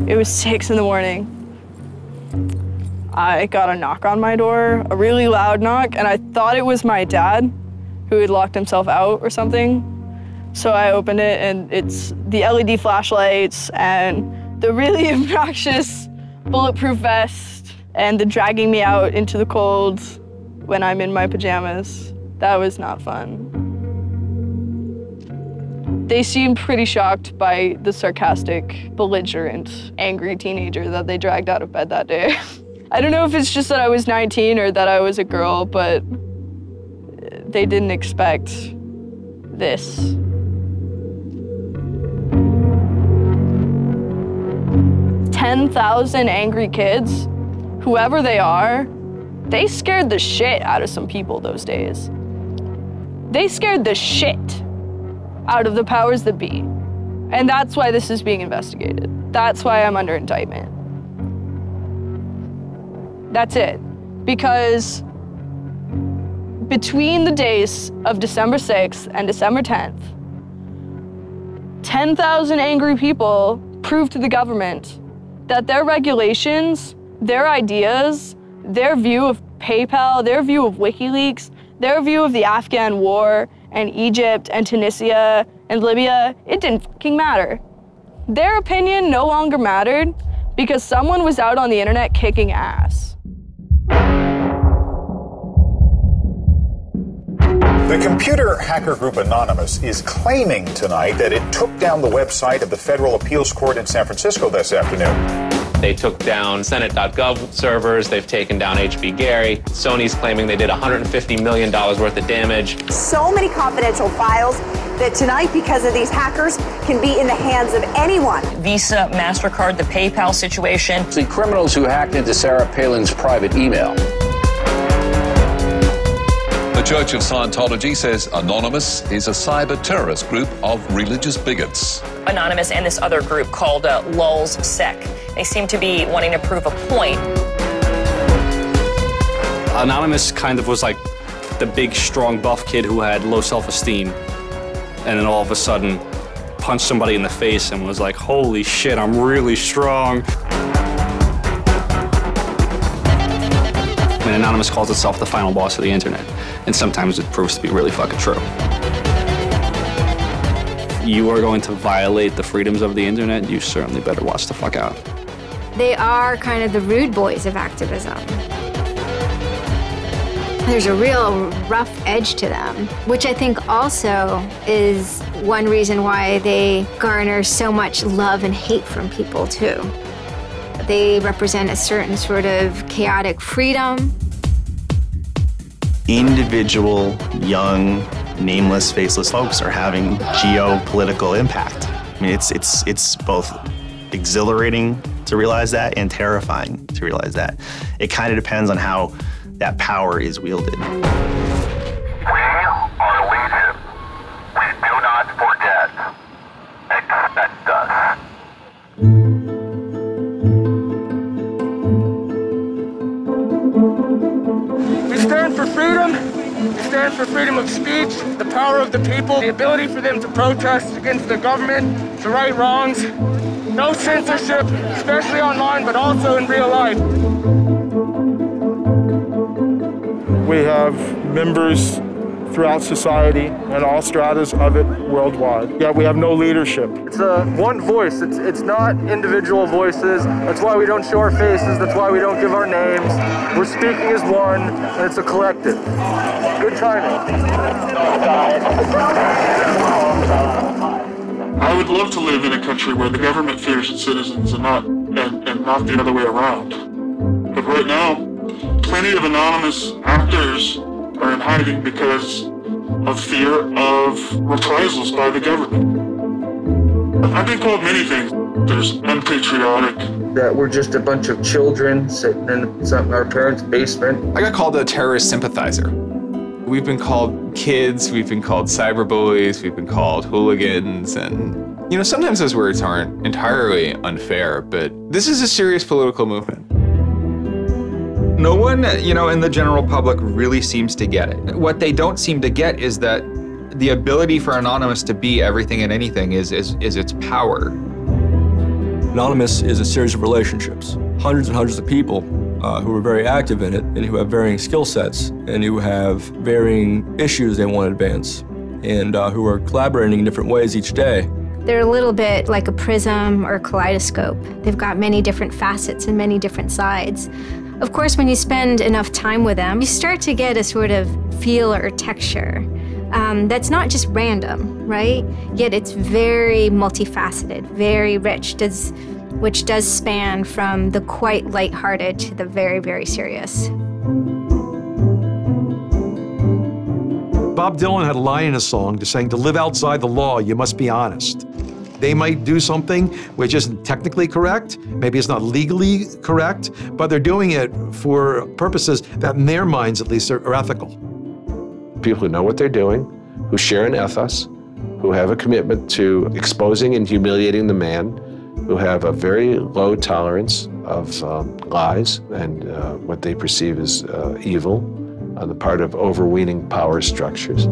It was 6 in the morning. I got a knock on my door, a really loud knock, and I thought it was my dad who had locked himself out or something. So I opened it, and it's the LED flashlights and the really obnoxious bulletproof vest and the dragging me out into the cold when I'm in my pajamas. That was not fun. They seemed pretty shocked by the sarcastic, belligerent, angry teenager that they dragged out of bed that day. I don't know if it's just that I was 19 or that I was a girl, but they didn't expect this. "10,000 angry kids, whoever they are, they scared the shit out of some people those days. They scared the shit out of the powers that be. And that's why this is being investigated. That's why I'm under indictment. That's it. Because between the days of December 6th and December 10th, 10,000 angry people proved to the government that their regulations, their ideas, their view of PayPal, their view of WikiLeaks, their view of the Afghan war and Egypt and Tunisia and Libya, it didn't fucking matter. Their opinion no longer mattered because someone was out on the internet kicking ass. The computer hacker group Anonymous is claiming tonight that it took down the website of the Federal Appeals Court in San Francisco this afternoon. They took down Senate.gov servers, they've taken down HB Gary. Sony's claiming they did $150 million worth of damage. So many confidential files that tonight, because of these hackers, can be in the hands of anyone. Visa, MasterCard, the PayPal situation. The criminals who hacked into Sarah Palin's private email. The Church of Scientology says Anonymous is a cyber terrorist group of religious bigots. Anonymous and this other group called Lulz Sec. They seem to be wanting to prove a point. Anonymous kind of was like the big, strong, buff kid who had low self-esteem, and then all of a sudden punched somebody in the face and was like, holy shit, I'm really strong. And Anonymous calls itself the final boss of the internet, and sometimes it proves to be really fucking true. If you are going to violate the freedoms of the internet, you certainly better watch the fuck out. They are kind of the rude boys of activism. There's a real rough edge to them, which I think also is one reason why they garner so much love and hate from people, too. They represent a certain sort of chaotic freedom. Individual, young, nameless, faceless folks are having geopolitical impact. I mean, it's both exhilarating to realize that and terrifying to realize that. It kind of depends on how that power is wielded. We are legion. We do not forget. Expect us. We stand for freedom. We stand for freedom of speech, the power of the people, the ability for them to protest against the government, to right wrongs. No censorship, especially online, but also in real life. We have members throughout society and all stratas of it worldwide. Yet we have no leadership. It's one voice. It's not individual voices. That's why we don't show our faces. That's why we don't give our names. We're speaking as one, and it's a collective. Good timing. I would love to live in a country where the government fears its citizens and not the other way around. But right now, plenty of anonymous actors are in hiding because of fear of reprisals by the government. I've been called many things. There's unpatriotic. That we're just a bunch of children sitting in our parents' basement. I got called a terrorist sympathizer. We've been called kids, we've been called cyberbullies, we've been called hooligans, and you know, sometimes those words aren't entirely unfair, but this is a serious political movement. No one, you know, in the general public really seems to get it. What they don't seem to get is that the ability for Anonymous to be everything and anything is its power. Anonymous is a series of relationships. Hundreds and hundreds of people who are very active in it and who have varying skill sets and who have varying issues they want to advance and who are collaborating in different ways each day. They're a little bit like a prism or a kaleidoscope. They've got many different facets and many different sides. Of course, when you spend enough time with them, you start to get a sort of feel or texture that's not just random, right? Yet it's very multifaceted, very rich, which does span from the quite lighthearted to the very, very serious. Bob Dylan had a line in a song just saying, to live outside the law, you must be honest. They might do something which isn't technically correct, maybe it's not legally correct, but they're doing it for purposes that in their minds at least are ethical. People who know what they're doing, who share an ethos, who have a commitment to exposing and humiliating the man, who have a very low tolerance of lies and what they perceive as evil on the part of overweening power structures.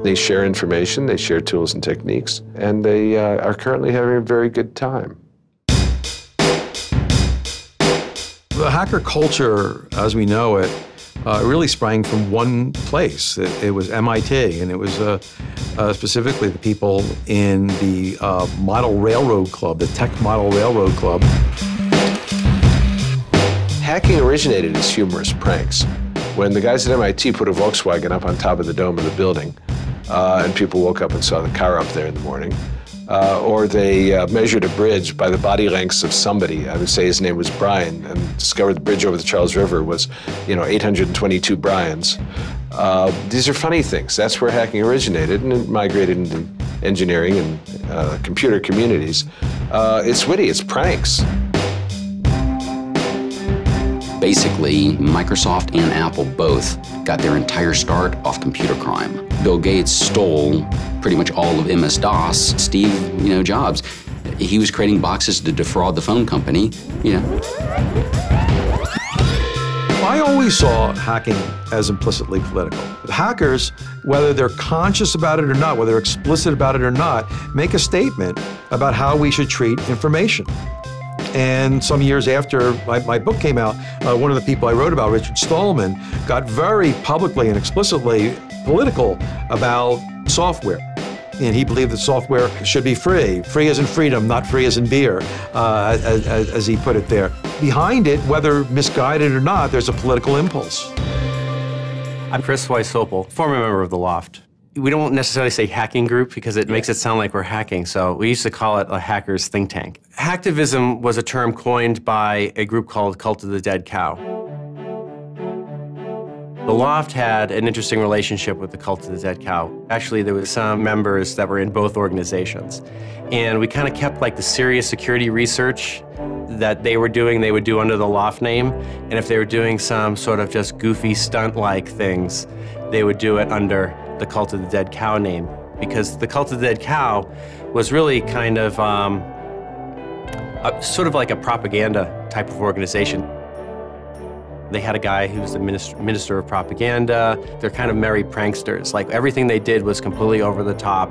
They share information, they share tools and techniques, and they are currently having a very good time. The hacker culture, as we know it, really sprang from one place. It was MIT, and it was specifically the people in the Model Railroad Club, the Tech Model Railroad Club. Hacking originated as humorous pranks. When the guys at MIT put a Volkswagen up on top of the dome of the building, and people woke up and saw the car up there in the morning, or they measured a bridge by the body lengths of somebody. I would say his name was Brian, and discovered the bridge over the Charles River was, 822 Brians. These are funny things. That's where hacking originated, and it migrated into engineering and computer communities. It's witty, it's pranks. Basically, Microsoft and Apple both got their entire start off computer crime. Bill Gates stole pretty much all of MS-DOS. Steve, Jobs, he was creating boxes to defraud the phone company, I always saw hacking as implicitly political. Hackers, whether they're conscious about it or not, whether they're explicit about it or not, make a statement about how we should treat information. And some years after my book came out, one of the people I wrote about, Richard Stallman, got very publicly and explicitly political about software. And he believed that software should be free. Free as in freedom, not free as in beer, as he put it there. Behind it, whether misguided or not, there's a political impulse. I'm Chris Weissopel, former member of the Loft. We don't necessarily say hacking group because it makes it sound like we're hacking, so we used to call it a hackers think tank. Hacktivism was a term coined by a group called Cult of the Dead Cow. The Loft had an interesting relationship with the Cult of the Dead Cow. Actually, there was some members that were in both organizations. And we kind of kept like the serious security research that they would do under the Loft name. And if they were doing some sort of just goofy stunt-like things, they would do it under the Cult of the Dead Cow name. Because the Cult of the Dead Cow was really kind of sort of like a propaganda type of organization. They had a guy who was the minister of propaganda. They're kind of merry pranksters. Like everything they did was completely over the top.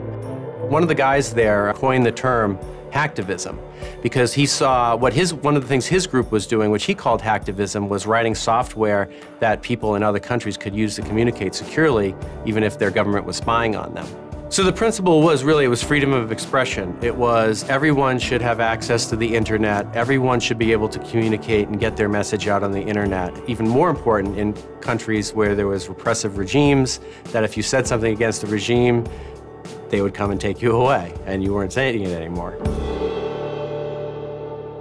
One of the guys there coined the term hacktivism because he saw one of the things his group was doing, which he called hacktivism, was writing software that people in other countries could use to communicate securely, even if their government was spying on them. So the principle was really, it was freedom of expression. It was everyone should have access to the internet. Everyone should be able to communicate and get their message out on the internet. Even more important in countries where there was repressive regimes, that if you said something against the regime, they would come and take you away, and you weren't saying it anymore.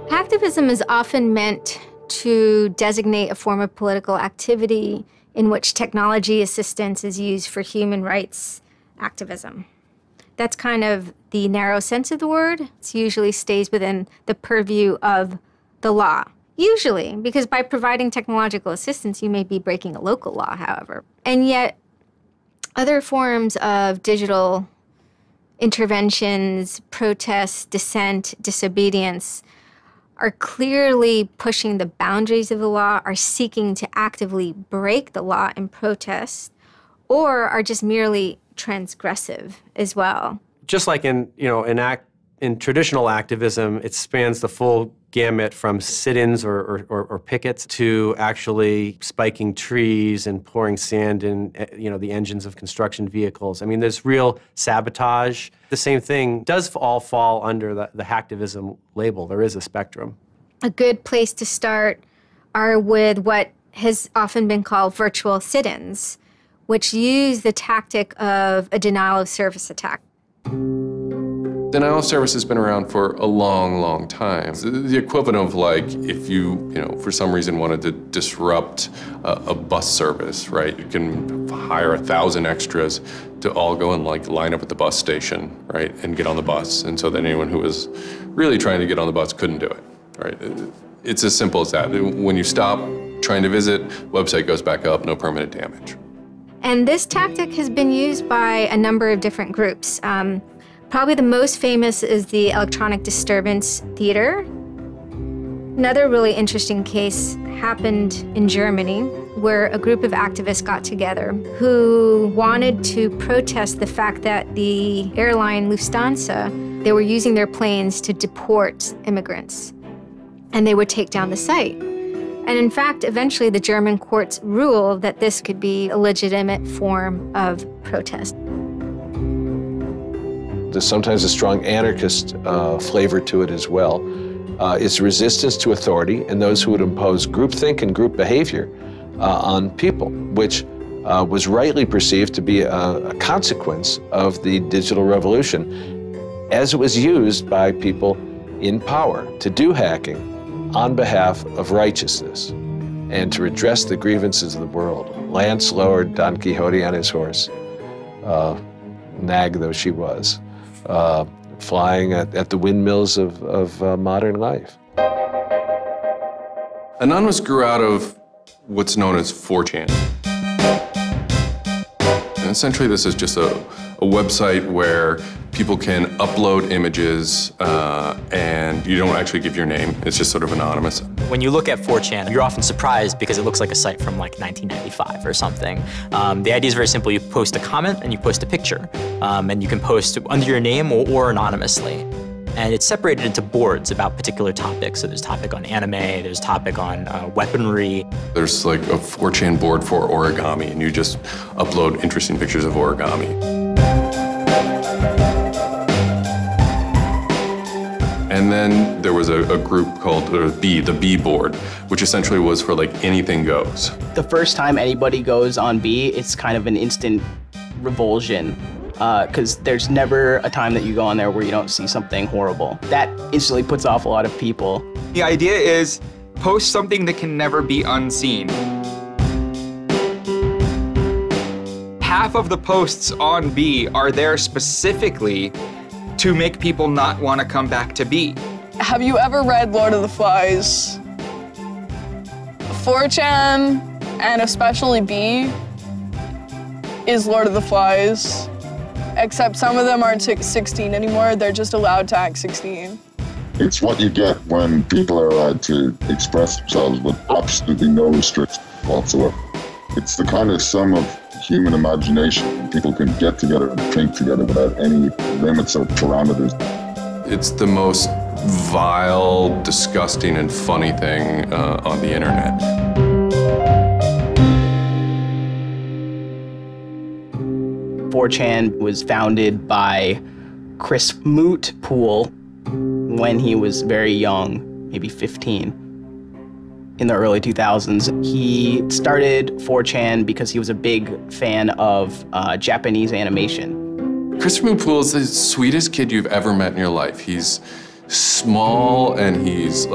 Hacktivism is often meant to designate a form of political activity in which technology assistance is used for human rights activism. That's kind of the narrow sense of the word. It usually stays within the purview of the law. Usually, because by providing technological assistance, you may be breaking a local law, however. And yet, other forms of digital interventions, protests, dissent, disobedience are clearly pushing the boundaries of the law, are seeking to actively break the law in protest, or are just merely transgressive as well. Just like in In traditional activism, it spans the full gamut from sit-ins or pickets to actually spiking trees and pouring sand in, the engines of construction vehicles. I mean, there's real sabotage. The same thing does all fall under the hacktivism label. There is a spectrum. A good place to start are with what has often been called virtual sit-ins, which use the tactic of a denial of service attack. Denial of service has been around for a long, long time. It's the equivalent of like if you for some reason wanted to disrupt a bus service, right? You can hire 1,000 extras to all go and like line up at the bus station, right? And get on the bus. And so that anyone who was really trying to get on the bus couldn't do it, right? It's as simple as that. When you stop trying to visit, website goes back up, no permanent damage. And this tactic has been used by a number of different groups. Probably the most famous is the Electronic Disturbance Theater. Another really interesting case happened in Germany, where a group of activists got together who wanted to protest the fact that the airline Lufthansa, they were using their planes to deport immigrants, and they would take down the site. And in fact, eventually the German courts ruled that this could be a legitimate form of protest. There's sometimes a strong anarchist flavor to it as well. It's resistance to authority and those who would impose groupthink and group behavior on people, which was rightly perceived to be a consequence of the digital revolution, as it was used by people in power to do hacking on behalf of righteousness and to redress the grievances of the world. Lance lowered Don Quixote on his horse, nag though she was, flying at the windmills of modern life. Anonymous grew out of what's known as 4chan. And essentially this is just a website where people can upload images and you don't actually give your name. It's just sort of anonymous. When you look at 4chan, you're often surprised because it looks like a site from like 1995 or something. The idea is very simple. You post a comment and you post a picture. And you can post under your name or anonymously. And it's separated into boards about particular topics. So there's a topic on anime, there's a topic on weaponry. There's like a 4chan board for origami, and you just upload interesting pictures of origami. And then there was a group called the B board, which essentially was for like anything goes. The first time anybody goes on B, it's kind of an instant revulsion. Because there's never a time that you go on there where you don't see something horrible. That instantly puts off a lot of people. The idea is post something that can never be unseen. Half of the posts on B are there specifically to make people not want to come back to B. Have you ever read Lord of the Flies? 4chan, and especially B, is Lord of the Flies. Except some of them aren't 16 anymore. They're just allowed to act 16. It's what you get when people are allowed to express themselves with absolutely no restrictions whatsoever. It's the kind of sum of human imagination. People can get together and think together without any limits or parameters. It's the most vile, disgusting, and funny thing on the internet. 4chan was founded by Chris Mootpool when he was very young, maybe 15, in the early 2000s. He started 4chan because he was a big fan of Japanese animation. Christopher Mootpool is the sweetest kid you've ever met in your life. He's small and he's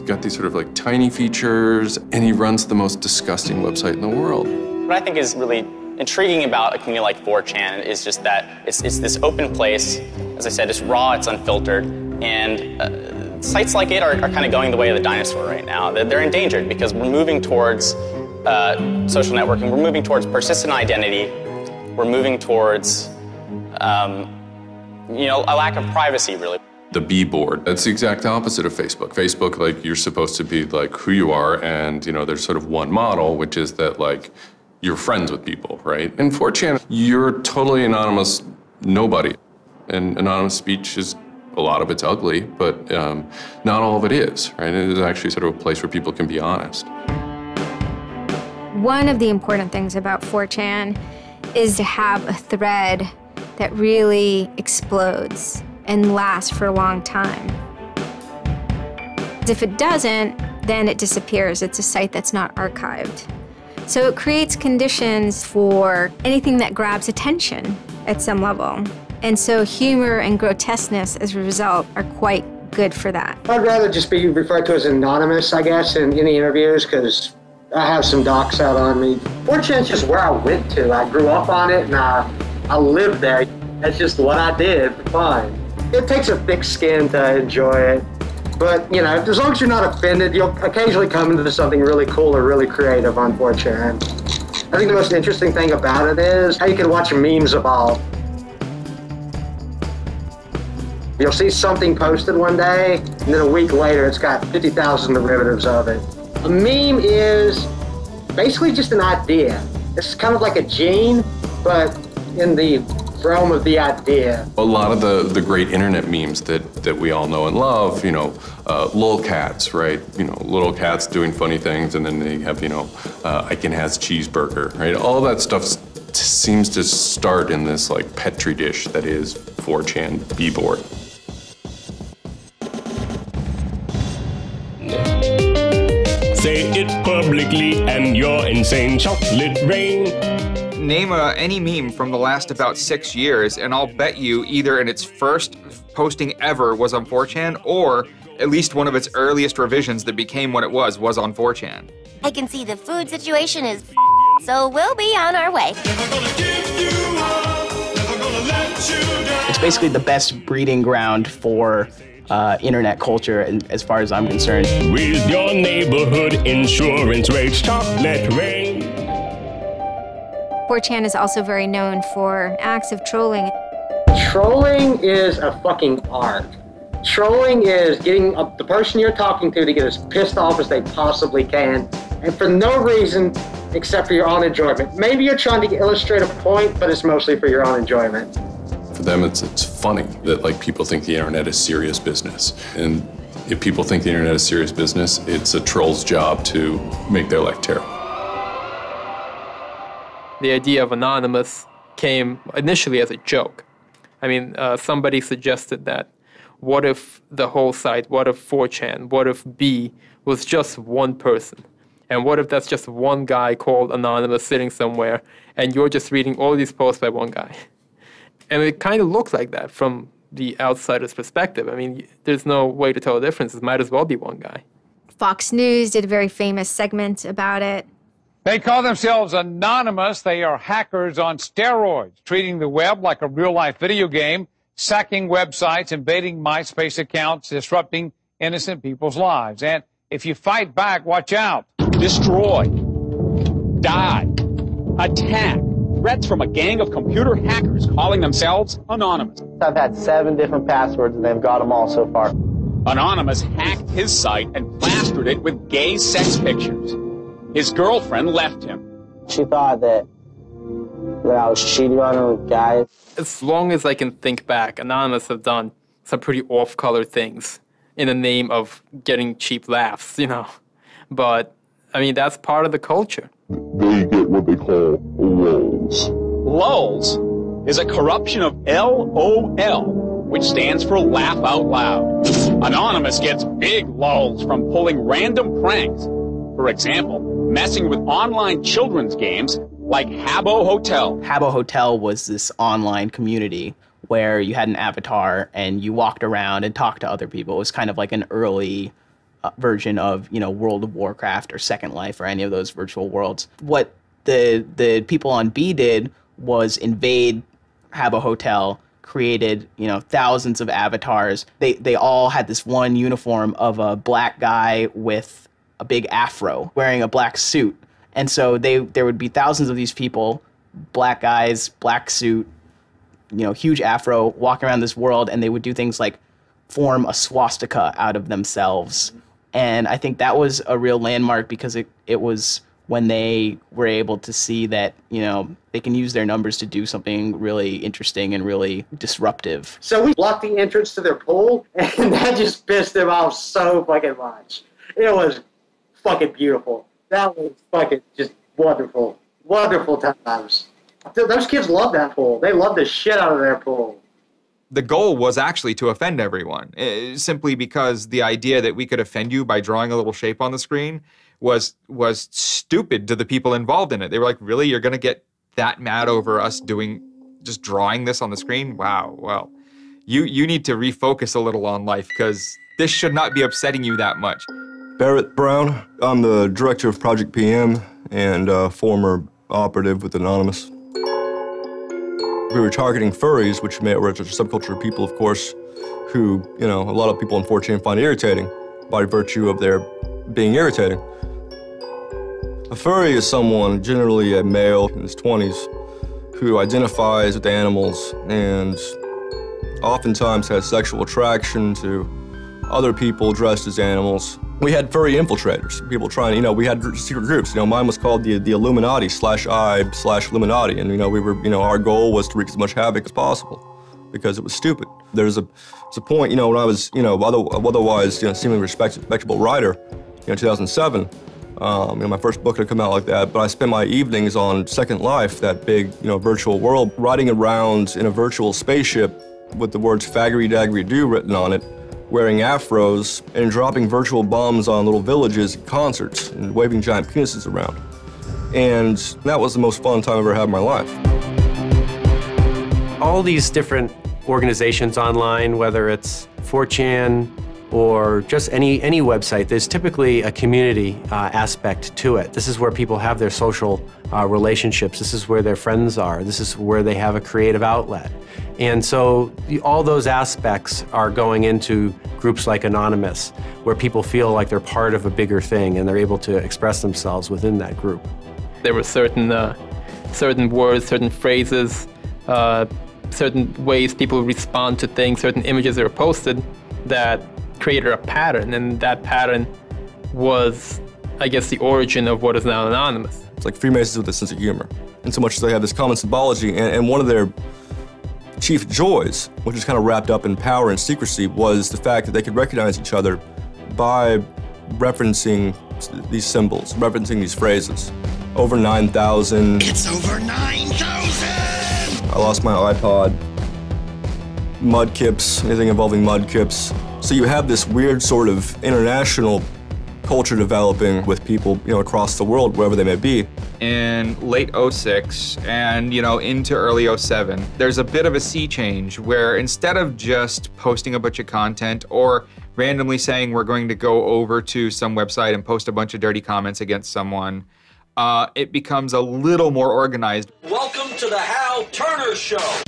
got these sort of like tiny features, and he runs the most disgusting website in the world. What I think is really intriguing about a community like 4chan is just that it's this open place. As I said, it's raw, it's unfiltered, and sites like it are kind of going the way of the dinosaur right now. They're endangered because we're moving towards social networking, we're moving towards persistent identity, we're moving towards a lack of privacy, really. The B board, that's the exact opposite of Facebook. Facebook, like, you're supposed to be like who you are, and there's sort of one model, which is that like you're friends with people, right? In 4chan, you're totally anonymous nobody. And anonymous speech is A lot of it's ugly, but not all of it is, right? It is actually sort of a place where people can be honest. One of the important things about 4chan is to have a thread that really explodes and lasts for a long time. If it doesn't, then it disappears. It's a site that's not archived. So it creates conditions for anything that grabs attention at some level. And so humor and grotesqueness as a result are quite good for that. I'd rather just be referred to as anonymous, I guess, in any interviews, because I have some docs out on me. 4chan's just where I went to. I grew up on it and I lived there. That's just what I did for fun. It takes a thick skin to enjoy it. But, you know, as long as you're not offended, you'll occasionally come into something really cool or really creative on 4chan. I think the most interesting thing about it is how you can watch memes evolve. You'll see something posted one day, and then a week later, it's got 50,000 derivatives of it. A meme is basically just an idea. It's kind of like a gene, but in the realm of the idea. A lot of the great internet memes that we all know and love, you know, lolcats, right? You know, little cats doing funny things, and then they have, you know, Icon has cheeseburger, right? All that stuff seems to start in this like petri dish that is 4chan B-board. Say it publicly and you're insane. Chocolate rain. Name any meme from the last about 6 years, and I'll bet you either in its first posting ever was on 4chan, or at least one of its earliest revisions that became what it was on 4chan. I can see the food situation is so we'll be on our way. It's basically the best breeding ground for internet culture, and as far as I'm concerned. With your neighborhood insurance rates, chocolate rain. 4chan is also very known for acts of trolling. Trolling is a fucking art. Trolling is getting the person you're talking to get as pissed off as they possibly can, and for no reason except for your own enjoyment. Maybe you're trying to illustrate a point, but it's mostly for your own enjoyment. For them, it's funny that like people think the internet is serious business. And if people think the internet is serious business, it's a troll's job to make their life terrible. The idea of anonymous came initially as a joke. I mean, somebody suggested that, what if the whole site, what if 4chan, what if B was just one person? And what if that's just one guy called Anonymous sitting somewhere, and you're just reading all these posts by one guy? And it kind of looks like that from the outsider's perspective. I mean, there's no way to tell the difference. It might as well be one guy. Fox News did a very famous segment about it. They call themselves anonymous. They are hackers on steroids, treating the web like a real-life video game, sacking websites, invading MySpace accounts, disrupting innocent people's lives. And if you fight back, watch out. Destroy. Die. Attack. Threats from a gang of computer hackers calling themselves Anonymous. I've had 7 different passwords and they've got them all so far. Anonymous hacked his site and plastered it with gay sex pictures. His girlfriend left him. She thought that I was cheating on her with guys. As long as I can think back, Anonymous have done some pretty off-color things in the name of getting cheap laughs, you know. But, I mean, that's part of the culture. They get what they call lulz. Lulz is a corruption of LOL, which stands for laugh out loud. Anonymous gets big lulz from pulling random pranks. For example, messing with online children's games like Habbo Hotel. Habbo Hotel was this online community where you had an avatar and you walked around and talked to other people. It was kind of like an early version of, you know, World of Warcraft or Second Life or any of those virtual worlds. What the people on B did was invade Habbo Hotel, created, you know, thousands of avatars. They all had this one uniform of a black guy with a big afro wearing a black suit. And so there would be thousands of these people, black guys, black suit, you know, huge afro, walking around this world, and they would do things like form a swastika out of themselves. And I think that was a real landmark because it was when they were able to see that, you know, they can use their numbers to do something really interesting and really disruptive. So we blocked the entrance to their pool, and that just pissed them off so fucking much. It was fucking beautiful. That was fucking just wonderful. Wonderful times. Those kids love that pool. They love the shit out of their pool. The goal was actually to offend everyone, simply because the idea that we could offend you by drawing a little shape on the screen was stupid to the people involved in it. They were like, really? You're going to get that mad over us just drawing this on the screen? Wow, well, you need to refocus a little on life, because this should not be upsetting you that much. Barrett Brown, I'm the director of Project PM and former operative with Anonymous. We were targeting furries, which were a subculture of people, of course, who, you know, a lot of people on 4chan find irritating by virtue of their being irritating. A furry is someone, generally a male in his 20s, who identifies with animals and oftentimes has sexual attraction to other people dressed as animals. We had furry infiltrators, people trying, you know, we had secret groups. You know, mine was called the Illuminati /I/Illuminati, and, you know, we were, you know, our goal was to wreak as much havoc as possible because it was stupid. There's a point, you know, when I was, you know, otherwise, you know, seemingly respectable writer, you know, 2007, you know, my first book had come out like that, but I spent my evenings on Second Life, that big, you know, virtual world, riding around in a virtual spaceship with the words faggery daggery do written on it, wearing afros and dropping virtual bombs on little villages at concerts and waving giant penises around. And that was the most fun time I've ever had in my life. All these different organizations online, whether it's 4chan or just any website, there's typically a community aspect to it. This is where people have their social relationships. This is where their friends are. This is where they have a creative outlet. And so all those aspects are going into groups like Anonymous, where people feel like they're part of a bigger thing and they're able to express themselves within that group. There were certain words, certain phrases, certain ways people respond to things, certain images that were posted that created a pattern, and that pattern was, I guess, the origin of what is now Anonymous. It's like Freemasons with a sense of humor, in so much as they have this common symbology, and one of their chief joys, which is kind of wrapped up in power and secrecy, was the fact that they could recognize each other by referencing these symbols, referencing these phrases. Over 9,000. It's over 9,000! I lost my iPod. Mudkips, anything involving mudkips. So you have this weird sort of international culture developing with people, you know, across the world, wherever they may be. In late 06 and, you know, into early 07, there's a bit of a sea change where instead of just posting a bunch of content or randomly saying we're going to go over to some website and post a bunch of dirty comments against someone, it becomes a little more organized. Welcome to the Hal Turner Show.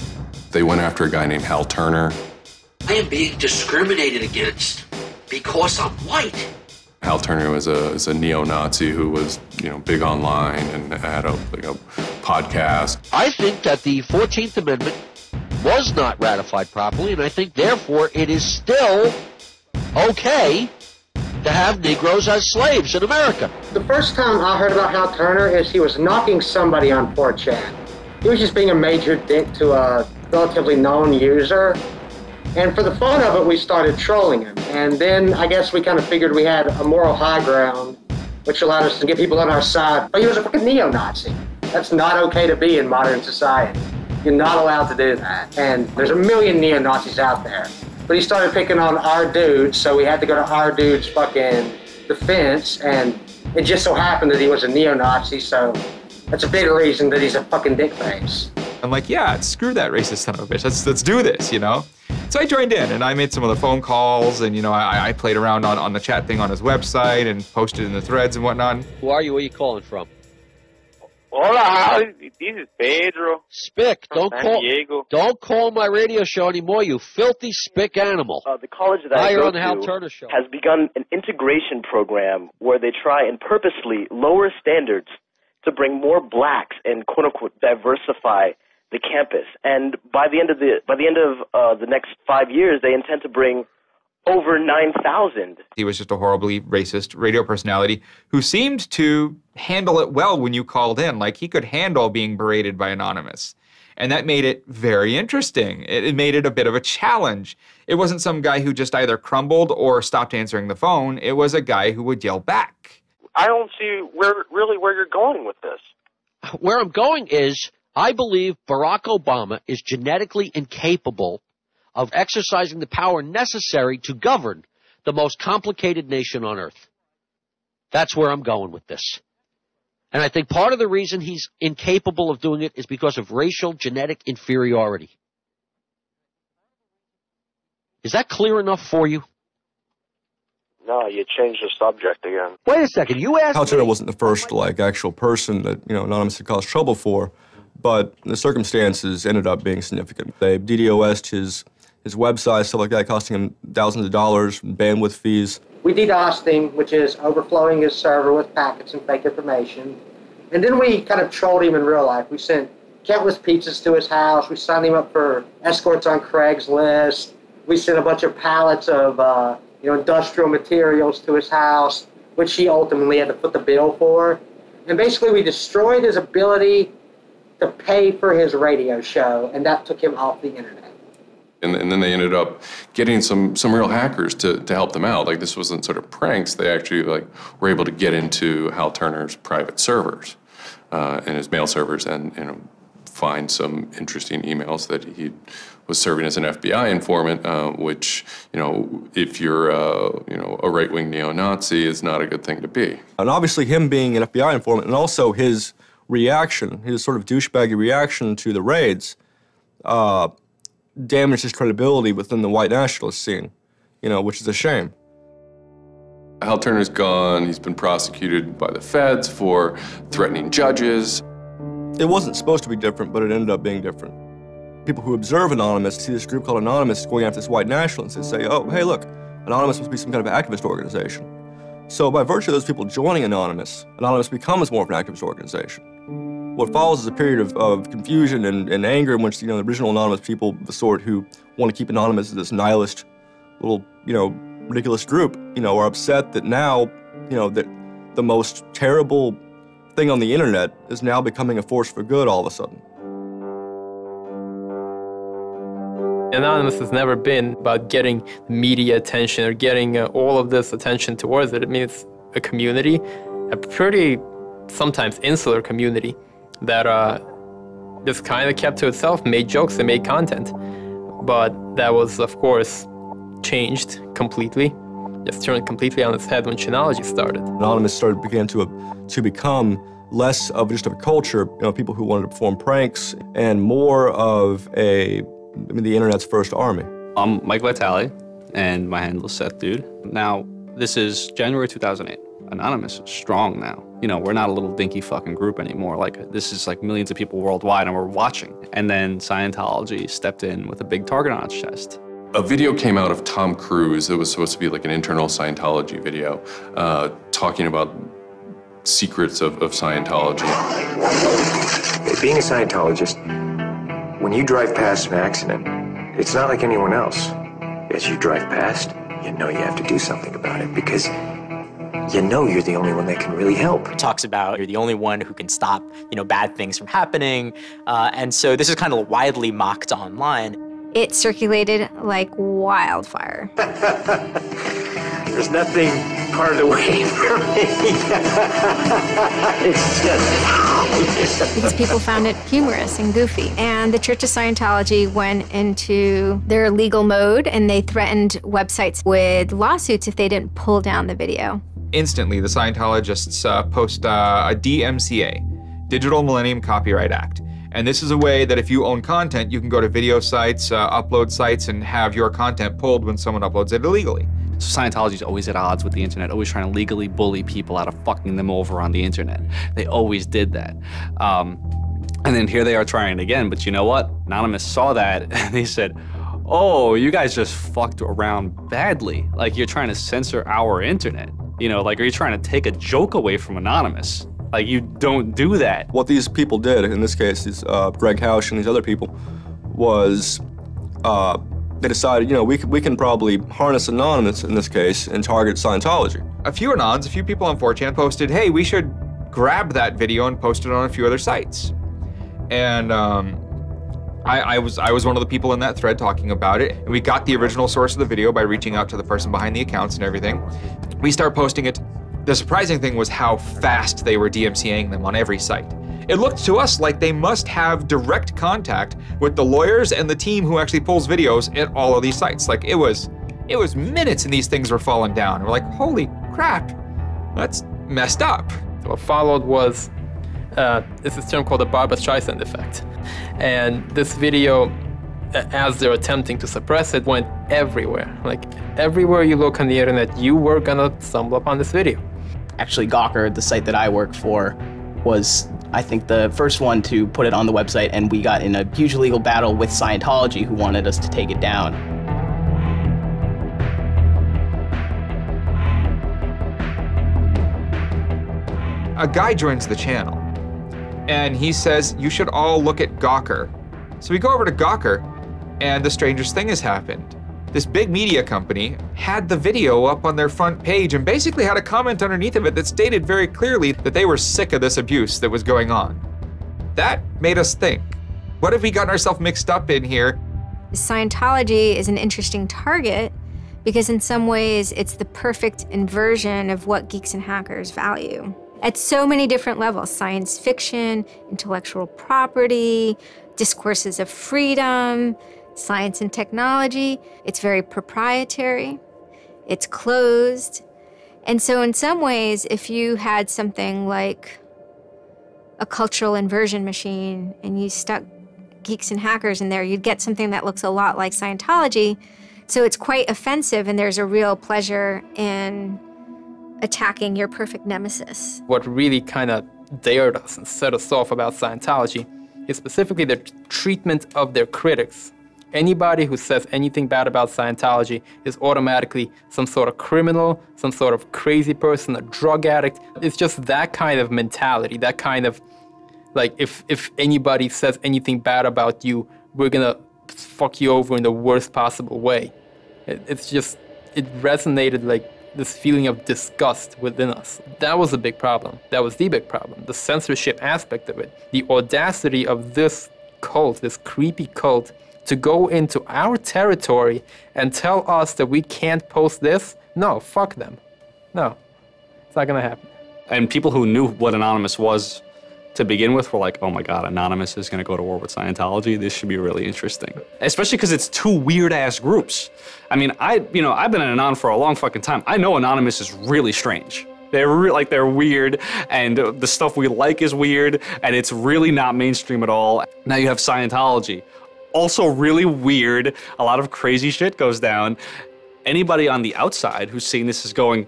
They went after a guy named Hal Turner. I am being discriminated against because I'm white. Hal Turner was a neo-Nazi who was, you know, big online and had a podcast. I think that the 14th Amendment was not ratified properly, and I think, therefore, it is still okay to have Negroes as slaves in America. The first time I heard about Hal Turner is he was knocking somebody on 4chan. He was just being a major dick to a relatively known user. And for the fun of it, we started trolling him. And then I guess we kind of figured we had a moral high ground, which allowed us to get people on our side. But he was a fucking neo-Nazi. That's not okay to be in modern society. You're not allowed to do that. And there's a million neo-Nazis out there. But he started picking on our dudes, so we had to go to our dude's fucking defense. And it just so happened that he was a neo-Nazi, so that's a big reason that he's a fucking dickface. I'm like, yeah, screw that racist son of a bitch. Let's do this, you know? So I joined in and I made some of the phone calls and, you know, I played around on the chat thing on his website and posted in the threads and whatnot. Who are you? Where are you calling from? Hola, this is Pedro. Spick, don't call my radio show anymore, you filthy spick animal. The college that I you're go on the Hal to Turner show. has begun an integration program where they try and purposely lower standards to bring more blacks and quote unquote diversify the campus. And by the end of the next 5 years, they intend to bring over 9,000. He was just a horribly racist radio personality who seemed to handle it well when you called in. Like, he could handle being berated by Anonymous. And that made it very interesting. It made it a bit of a challenge. It wasn't some guy who just either crumbled or stopped answering the phone. It was a guy who would yell back. I don't see where you're going with this. Where I'm going is, I believe Barack Obama is genetically incapable of exercising the power necessary to govern the most complicated nation on earth. That's where I'm going with this. And I think part of the reason he's incapable of doing it is because of racial genetic inferiority. Is that clear enough for you? No, you changed the subject again. Wait a second, you asked Hal Turner wasn't the first, actual person that, Anonymous had caused trouble for, but the circumstances ended up being significant. They DDoS'd his website, stuff like that, costing him thousands of dollars, bandwidth fees. We DDoSed him, which is overflowing his server with packets and fake information. And then we kind of trolled him in real life. We sent countless pizzas to his house. We signed him up for escorts on Craigslist. We sent a bunch of pallets of industrial materials to his house, which he ultimately had to foot the bill for. And basically we destroyed his ability to pay for his radio show, and that took him off the internet. And then they ended up getting some real hackers to help them out. Like, this wasn't sort of pranks. They actually were able to get into Hal Turner's private servers and his mail servers and find some interesting emails that he was serving as an FBI informant, which, if you're a right-wing neo-Nazi, is not a good thing to be. And obviously him being an FBI informant, and also his reaction, his sort of douchebaggy reaction to the raids, damaged his credibility within the white nationalist scene, which is a shame. Hal Turner's gone. He's been prosecuted by the feds for threatening judges. It wasn't supposed to be different, but it ended up being different. People who observe Anonymous see this group called Anonymous going after this white nationalist and say, oh, hey, look, Anonymous must be some kind of activist organization. So by virtue of those people joining Anonymous becomes more of an activist organization. What follows is a period of confusion and anger in which, the original Anonymous people, the sort who want to keep Anonymous as this nihilist little, ridiculous group, are upset that now, that the most terrible thing on the internet is now becoming a force for good all of a sudden. Anonymous has never been about getting media attention or getting all of this attention towards it. It means a community, a pretty sometimes insular community that just kind of kept to itself, made jokes and made content. But that was, of course, changed completely. Just turned completely on its head when Chinology started. Anonymous began to become less of just a culture, people who wanted to perform pranks, and more of the internet's first army. I'm Mike Vitale, and my handle is Seth Dude. Now, this is January 2008. Anonymous is strong now. We're not a little dinky fucking group anymore. This is millions of people worldwide, and we're watching. And then Scientology stepped in with a big target on its chest. A video came out of Tom Cruise. It was supposed to be an internal Scientology video, talking about secrets of Scientology. Being a Scientologist, when you drive past an accident, it's not like anyone else. As you drive past, you know you have to do something about it because you're the only one that can really help. It talks about you're the only one who can stop, bad things from happening. And so this is kind of widely mocked online. It circulated like wildfire. There's nothing part away from me. It's just... Because people found it humorous and goofy. And the Church of Scientology went into their legal mode, and they threatened websites with lawsuits if they didn't pull down the video. Instantly, the Scientologists post a DMCA, Digital Millennium Copyright Act. And this is a way that if you own content, you can go to video sites, upload sites, and have your content pulled when someone uploads it illegally. So Scientology's always at odds with the internet, always trying to legally bully people out of fucking them over on the internet. They always did that. And then here they are trying it again, but you know what? Anonymous saw that, and they said, oh, you guys just fucked around badly. You're trying to censor our internet. Are you trying to take a joke away from Anonymous? You don't do that. What these people did, in this case, Greg Hausch and these other people, was They decided, you know, we can probably harness Anonymous in this case and target Scientology. A few Anons, a few people on 4chan posted, hey, we should grab that video and post it on a few other sites. And I was one of the people in that thread talking about it. And we got the original source of the video by reaching out to the person behind the accounts and everything. We start posting it. The surprising thing was how fast they were DMCAing them on every site. It looked to us like they must have direct contact with the lawyers and the team who actually pulls videos at all of these sites. Like it was minutes and these things were falling down. We're like, holy crap, that's messed up. So what followed was it's this term called the Barbra Streisand effect. And this video, as they're attempting to suppress it, went everywhere. Like everywhere you look on the internet, you were gonna stumble upon this video. Actually, Gawker, the site that I work for, was, I think, the first one to put it on the website, and we got in a huge legal battle with Scientology, who wanted us to take it down. A guy joins the channel, and he says, you should all look at Gawker. So we go over to Gawker, and the strangest thing has happened. This big media company had the video up on their front page and basically had a comment underneath of it that stated very clearly that they were sick of this abuse that was going on. That made us think, what have we gotten ourselves mixed up in here? Scientology is an interesting target because in some ways it's the perfect inversion of what geeks and hackers value. At so many different levels: science fiction, intellectual property, discourses of freedom, science and technology. It's very proprietary, it's closed. And so in some ways, if you had something like a cultural inversion machine and you stuck geeks and hackers in there, you'd get something that looks a lot like Scientology. So it's quite offensive, and there's a real pleasure in attacking your perfect nemesis. What really kind of dared us and set us off about Scientology is specifically the treatment of their critics. Anybody who says anything bad about Scientology is automatically some sort of criminal, some sort of crazy person, a drug addict. It's just that kind of mentality, that kind of, like, if anybody says anything bad about you, we're gonna fuck you over in the worst possible way. It resonated like this feeling of disgust within us. That was a big problem. That was the big problem. The censorship aspect of it. The audacity of this cult, this creepy cult, to go into our territory and tell us that we can't post this? No, fuck them. No, it's not gonna happen. And people who knew what Anonymous was to begin with were like, oh my God, Anonymous is gonna go to war with Scientology. This should be really interesting. Especially because it's two weird ass groups. I mean, I've been an Anon for a long fucking time. I know Anonymous is really strange. They're weird, and the stuff we like is weird, and it's really not mainstream at all. Now you have Scientology. Also really weird, a lot of crazy shit goes down. Anybody on the outside who's seeing this is going,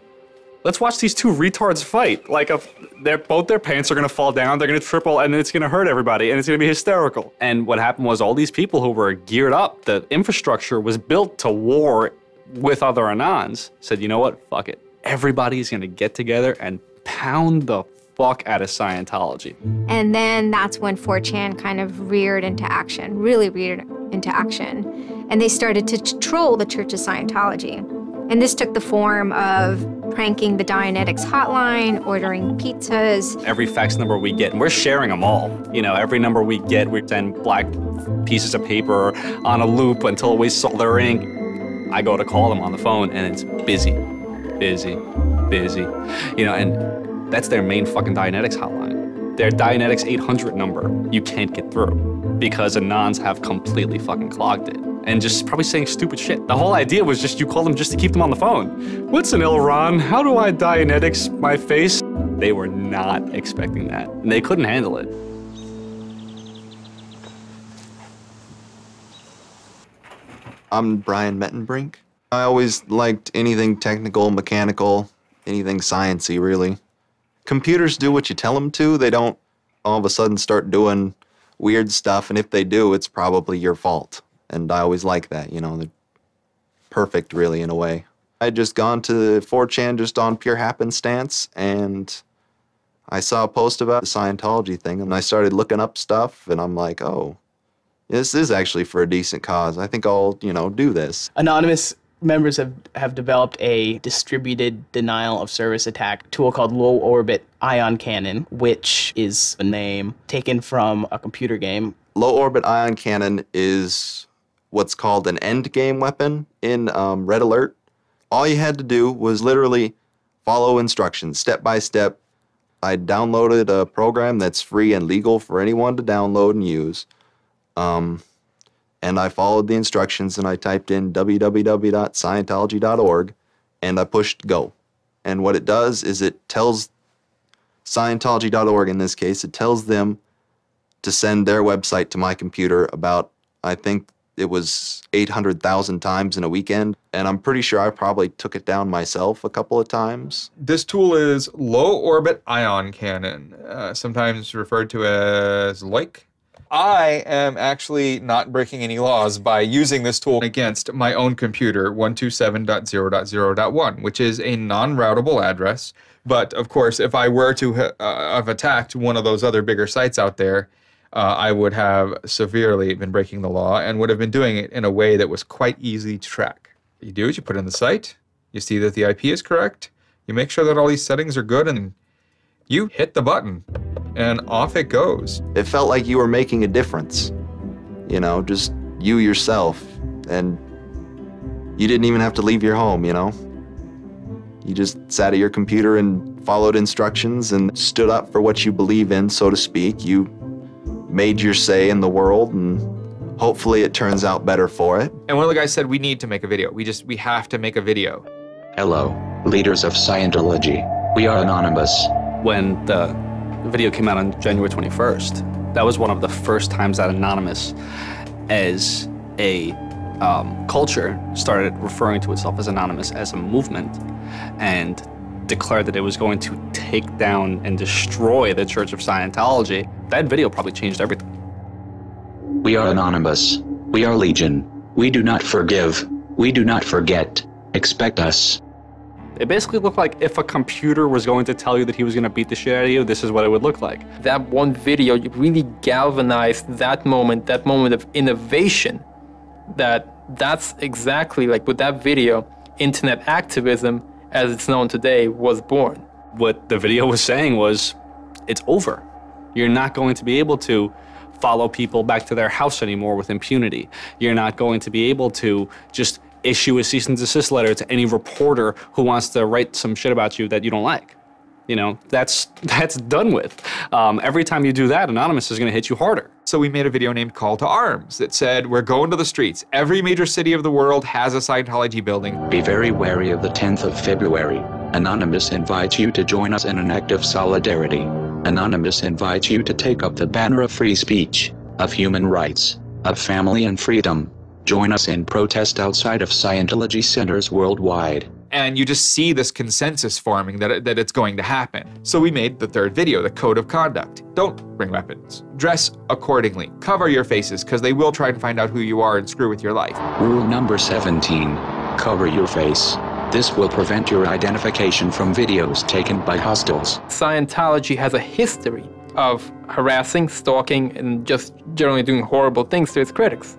let's watch these two retards fight. Like, both their pants are gonna fall down, they're gonna triple, and it's gonna hurt everybody, and it's gonna be hysterical. And what happened was all these people who were geared up, the infrastructure was built to war with other Anons, said, you know what, fuck it. Everybody's gonna get together and pound the fuck out of Scientology. And then that's when 4chan kind of reared into action, really reared into action. And they started to troll the Church of Scientology. And this took the form of pranking the Dianetics hotline, ordering pizzas. Every fax number we get, and we're sharing them all. You know, every number we get, we send black pieces of paper on a loop until we saw their ink. I go to call them on the phone, and it's busy, busy, busy. You know, and that's their main fucking Dianetics hotline. Their Dianetics 800 number, you can't get through because Anons have completely fucking clogged it. And just probably saying stupid shit. The whole idea was just you call them just to keep them on the phone. What's an Elron? How do I Dianetics my face? They were not expecting that. And they couldn't handle it. I'm Brian Mettenbrink. I always liked anything technical, mechanical, anything sciencey, really. Computers do what you tell them to. They don't all of a sudden start doing weird stuff, and if they do, it's probably your fault. And I always like that, you know, they're perfect, really, in a way. I'd just gone to 4chan just on pure happenstance, and I saw a post about the Scientology thing, and I started looking up stuff, and I'm like, oh, This is actually for a decent cause. I think I'll, do this. Anonymous members have developed a distributed denial of service attack tool called low orbit ion cannon, which is a name taken from a computer game. Low orbit ion cannon is what's called an end game weapon in Red Alert. All you had to do was literally follow instructions step by step. I downloaded a program that's free and legal for anyone to download and use. And I followed the instructions and I typed in www.scientology.org and I pushed go. And what it does is it tells Scientology.org, in this case, it tells them to send their website to my computer about, I think it was 800,000 times in a weekend. And I'm pretty sure I probably took it down myself a couple of times. This tool is low orbit ion cannon, sometimes referred to as LOIC. I am actually not breaking any laws by using this tool against my own computer, 127.0.0.1, which is a non-routable address. But of course, if I were to have attacked one of those other bigger sites out there, I would have severely been breaking the law and would have been doing it in a way that was quite easy to track. You do is you put in the site, you see that the IP is correct, you make sure that all these settings are good, and you hit the button. And off it goes. It felt like you were making a difference, just you yourself. And you didn't even have to leave your home, You just sat at your computer and followed instructions and stood up for what you believe in, so to speak. You made your say in the world, and hopefully it turns out better for it. And one of the guys said, we need to make a video. We have to make a video. Hello, leaders of Scientology. We are anonymous. When the video came out on January 21st, that was one of the first times that Anonymous as a culture started referring to itself as Anonymous as a movement and declared that it was going to take down and destroy the Church of Scientology. That video probably changed everything. We are anonymous. We are legion. We do not forgive. We do not forget. Expect us. It basically looked like if a computer was going to tell you that he was going to beat the shit out of you, this is what it would look like. That one video really galvanized that moment of innovation. That's exactly like with that video, internet activism, as it's known today, was born. What the video was saying was, it's over. You're not going to be able to follow people back to their house anymore with impunity. You're not going to be able to just issue a cease and desist letter to any reporter who wants to write some shit about you that you don't like. That's done with. Every time you do that, Anonymous is going to hit you harder. So we made a video named Call to Arms that said, we're going to the streets. Every major city of the world has a Scientology building. Be very wary of the 10th of February. Anonymous invites you to join us in an act of solidarity. Anonymous invites you to take up the banner of free speech, of human rights, of family and freedom. Join us in protest outside of Scientology centers worldwide. And you just see this consensus forming that it's going to happen. So we made the third video, the code of conduct. Don't bring weapons. Dress accordingly. Cover your faces, because they will try and find out who you are and screw with your life. Rule number 17. Cover your face. This will prevent your identification from videos taken by hostiles. Scientology has a history of harassing, stalking, and just generally doing horrible things to its critics.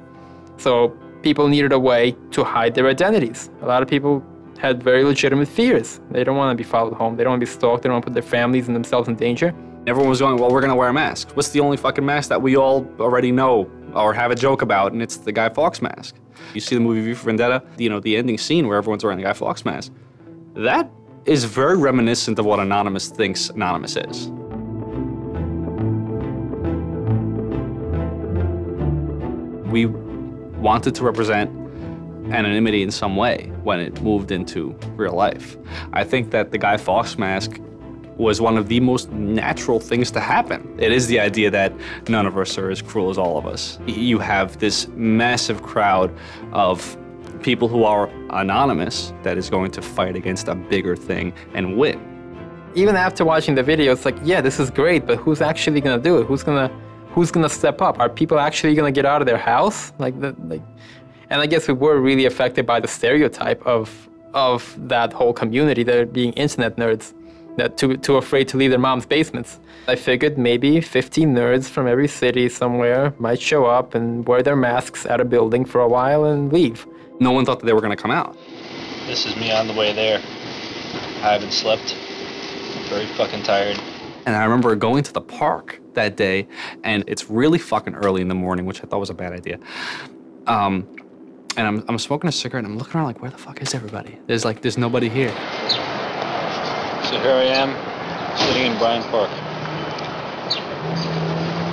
So people needed a way to hide their identities. A lot of people had very legitimate fears. They don't want to be followed home. They don't want to be stalked. They don't want to put their families and themselves in danger. Everyone was going, well, we're going to wear a mask. What's the only fucking mask that we all already know or have a joke about? And it's the Guy Fawkes mask. You see the movie V for Vendetta, the ending scene where everyone's wearing the Guy Fawkes mask. That is very reminiscent of what Anonymous thinks Anonymous is. We wanted to represent anonymity in some way when it moved into real life. I think that the Guy Fawkes mask was one of the most natural things to happen. It is the idea that none of us are as cruel as all of us. You have this massive crowd of people who are anonymous that is going to fight against a bigger thing and win. Even after watching the video, it's like, yeah, this is great, but who's actually gonna do it? Who's gonna step up? Are people actually gonna get out of their house? And I guess we were really affected by the stereotype of that whole community, there being internet nerds. that too afraid to leave their mom's basements. I figured maybe 15 nerds from every city somewhere might show up and wear their masks at a building for a while and leave. No one thought that they were going to come out. This is me on the way there. I haven't slept. Very fucking tired. And I remember going to the park that day, and it's really fucking early in the morning, which I thought was a bad idea. And I'm smoking a cigarette, and I'm looking around like, where the fuck is everybody? There's nobody here. So here I am, sitting in Bryant Park,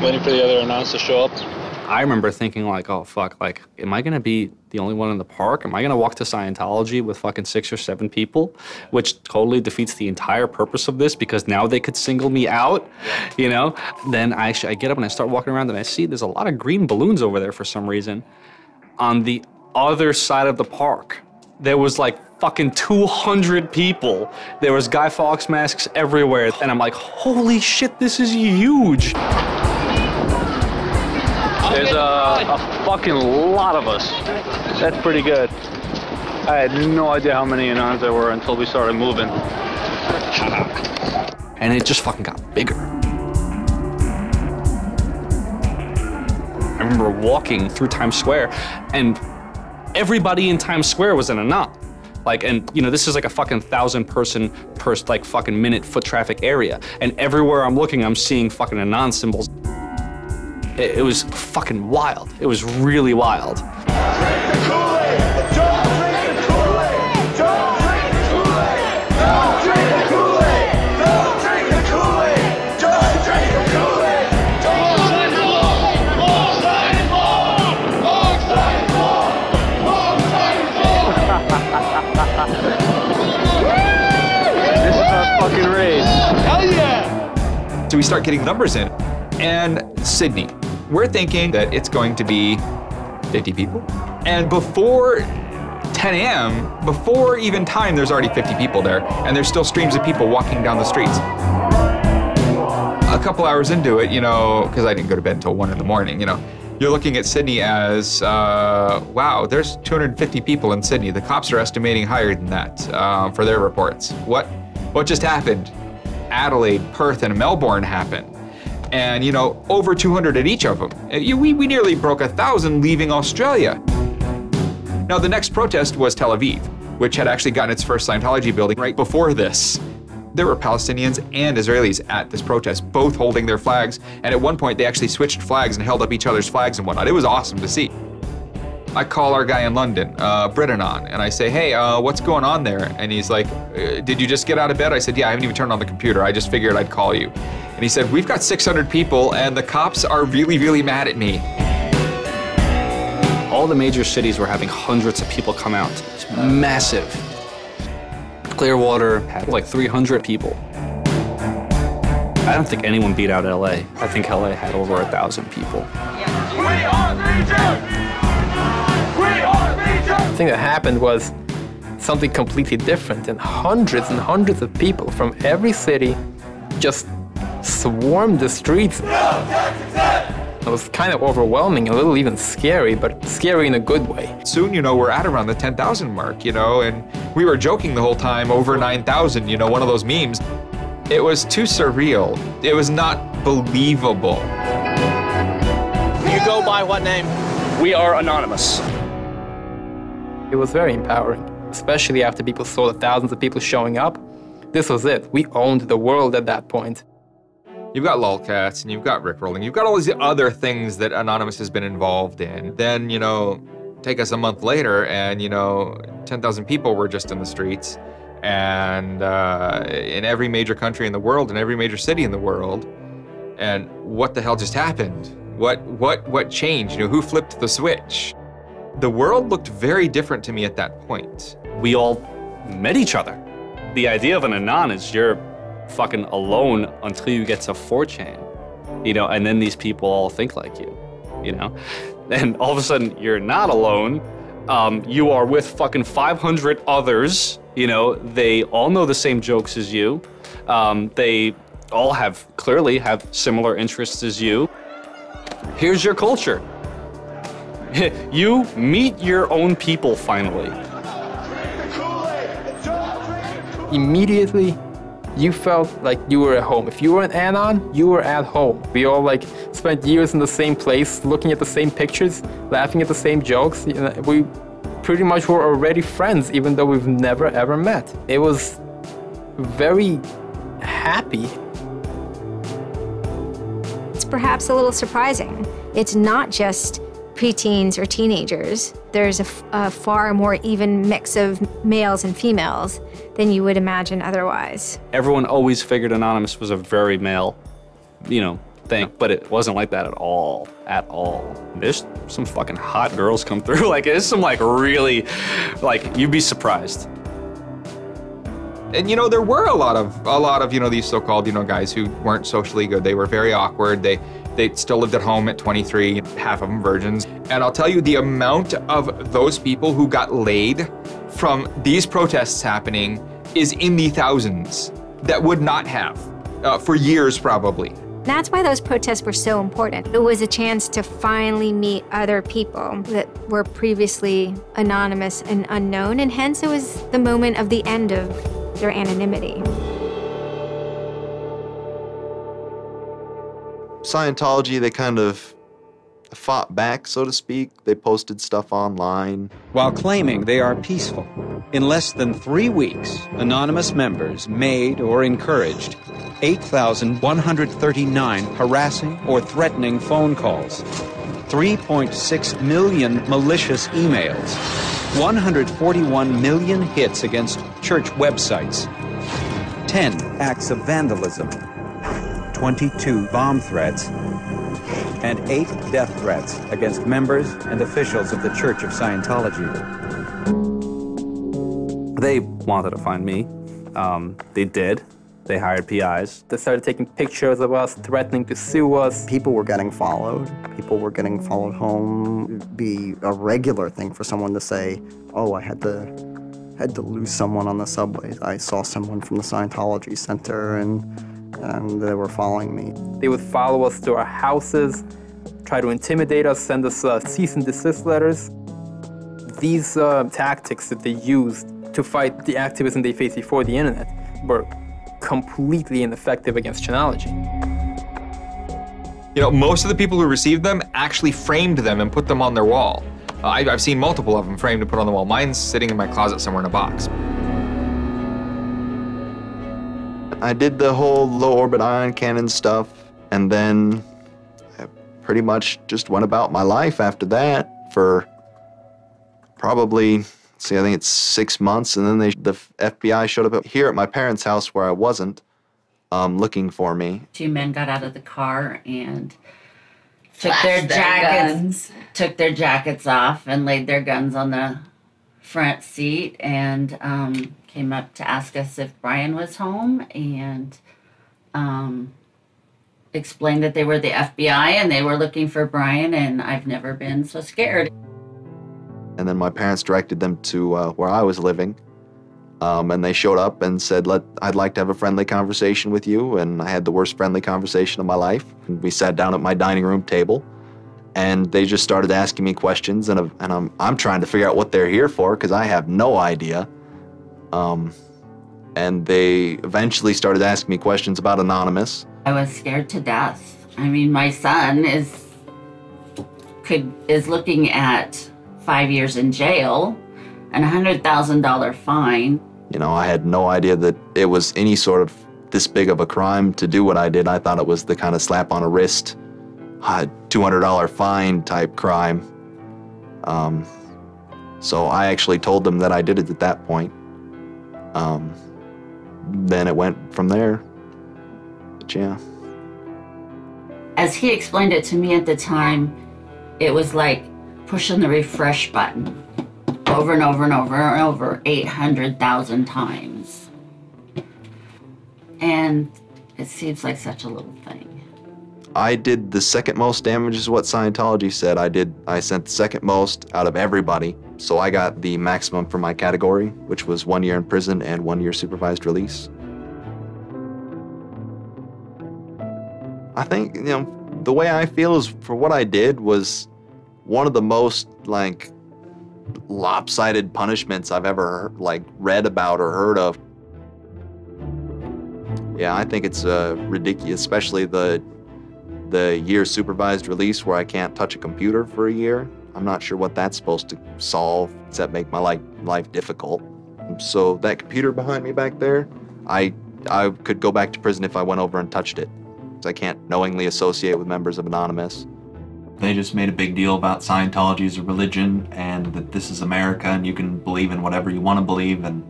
waiting for the other announcers to show up. I remember thinking like, oh fuck, like, am I gonna be the only one in the park? Am I gonna walk to Scientology with fucking 6 or 7 people? Which totally defeats the entire purpose of this, because now they could single me out, you know? Then I get up and I start walking around and I see there's a lot of green balloons over there for some reason. On the other side of the park, there was like fucking 200 people. There was Guy Fawkes masks everywhere. And I'm like, holy shit, this is huge. There's a fucking lot of us. That's pretty good. I had no idea how many Anons there were until we started moving. And it just fucking got bigger. I remember walking through Times Square, and everybody in Times Square was an Anon. Like, and you know, this is like a fucking 1,000 person per like fucking minute foot traffic area. And everywhere I'm looking, I'm seeing fucking Anon symbols. It was fucking wild. It was really wild. This is our fucking race. Hell yeah! So we start getting numbers in. And Sydney, we're thinking that it's going to be 50 people. And before 10 a.m., before even time, there's already 50 people there. And there's still streams of people walking down the streets. A couple hours into it, you know, because I didn't go to bed until 1 in the morning, you know, you're looking at Sydney as, wow, there's 250 people in Sydney. The cops are estimating higher than that for their reports. What just happened? Adelaide, Perth, and Melbourne happened. And, you know, over 200 at each of them. We nearly broke 1,000 leaving Australia. Now, the next protest was Tel Aviv, which had actually gotten its first Scientology building right before this. There were Palestinians and Israelis at this protest, both holding their flags. And at one point, they actually switched flags and held up each other's flags and whatnot. It was awesome to see. I call our guy in London, Britanon, and I say, hey, what's going on there? And he's like, did you just get out of bed? I said, yeah, I haven't even turned on the computer. I just figured I'd call you. And he said, we've got 600 people and the cops are really, really mad at me. All the major cities were having hundreds of people come out. It's massive. Clearwater had like 300 people. I don't think anyone beat out LA. I think LA had over 1,000 people. The thing that happened was something completely different, and hundreds of people from every city just swarmed the streets. It was kind of overwhelming, a little even scary, but scary in a good way. Soon, you know, we're at around the 10,000 mark, you know, and we were joking the whole time, over 9,000, you know, one of those memes. It was too surreal. It was not believable. You go by what name? We are Anonymous. It was very empowering, especially after people saw the thousands of people showing up. This was it. We owned the world at that point. You've got lolcats and you've got rickrolling. You've got all these other things that Anonymous has been involved in. Then, you know, take us a month later and, you know, 10,000 people were just in the streets. And in every major country in the world, in every major city in the world. And what the hell just happened? What changed? You know, who flipped the switch? The world looked very different to me at that point. We all met each other. The idea of an Anon is you're fucking alone until you get to 4chan, you know, and then these people all think like you know? And all of a sudden, you're not alone. You are with fucking 500 others, you know, they all know the same jokes as you. They all clearly have similar interests as you. Here's your culture. You meet your own people finally. Immediately, you felt like you were at home. If you were an Anon, you were at home. We all like spent years in the same place, looking at the same pictures, laughing at the same jokes. You know, we pretty much were already friends, even though we've never ever met. It was very happy. It's perhaps a little surprising. It's not just preteens or teenagers. There's a far more even mix of males and females than you would imagine otherwise. Everyone always figured Anonymous was a very male, thing, but it wasn't like that at all, There's some fucking hot girls come through. Like, there's some really, you'd be surprised. And there were a lot of these so-called guys who weren't socially good. They were very awkward. They still lived at home at 23, half of them virgins. And I'll tell you, the amount of those people who got laid from these protests happening is in the thousands that would not have for years probably. That's why those protests were so important. It was a chance to finally meet other people that were previously anonymous and unknown, and hence it was the moment of the end of their anonymity. Scientology, they kind of fought back, so to speak. They posted stuff online. While claiming they are peaceful, in less than 3 weeks, anonymous members made or encouraged 8,139 harassing or threatening phone calls, 3.6 million malicious emails, 141 million hits against church websites, 10 acts of vandalism, 22 bomb threats, and 8 death threats against members and officials of the Church of Scientology. They wanted to find me. They did. They hired PIs. They started taking pictures of us, threatening to sue us. People were getting followed. People were getting followed home. It'd be a regular thing for someone to say, oh, I had to lose someone on the subway. I saw someone from the Scientology Center and they were following me. They would follow us to our houses, try to intimidate us, send us cease and desist letters. These tactics that they used to fight the activism they faced before the internet were completely ineffective against Chanology. Most of the people who received them actually framed them and put them on their wall. I've seen multiple of them framed and put on the wall. Mine's sitting in my closet somewhere in a box. I did the whole low orbit ion cannon stuff, and then I pretty much just went about my life after that for probably, I think it's 6 months, and then the FBI showed up here at my parents' house where I wasn't, looking for me. 2 men got out of the car and took their jackets off and laid their guns on the front seat and came up to ask us if Brian was home and explained that they were the FBI and they were looking for Brian, and I've never been so scared. And then my parents directed them to where I was living, and they showed up and said, I'd like to have a friendly conversation with you, and I had the worst friendly conversation of my life. And we sat down at my dining room table, and they just started asking me questions, and I'm trying to figure out what they're here for, because I have no idea. And they eventually started asking me questions about Anonymous. I was scared to death. I mean, my son is looking at 5 years in jail and a $100,000 fine. I had no idea that it was any sort of this big of a crime to do what I did. I thought it was the kind of slap on a wrist, $200 fine type crime. So I actually told them that I did it at that point. Then it went from there. But yeah. As he explained it to me at the time, it was like pushing the refresh button over and over and over and over 800,000 times. And it seems like such a little thing. I did the second most damage is what Scientology said. I sent the second most out of everybody. So I got the maximum for my category, which was 1 year in prison and 1 year supervised release. I think, the way I feel is for what I did was one of the most lopsided punishments I've ever read about or heard of. Yeah, I think it's ridiculous, especially the year supervised release where I can't touch a computer for a year. I'm not sure what that's supposed to solve, except make my life difficult. So that computer behind me back there, I could go back to prison if I went over and touched it. I can't knowingly associate with members of Anonymous. They just made a big deal about Scientology as a religion and that this is America and you can believe in whatever you want to believe. And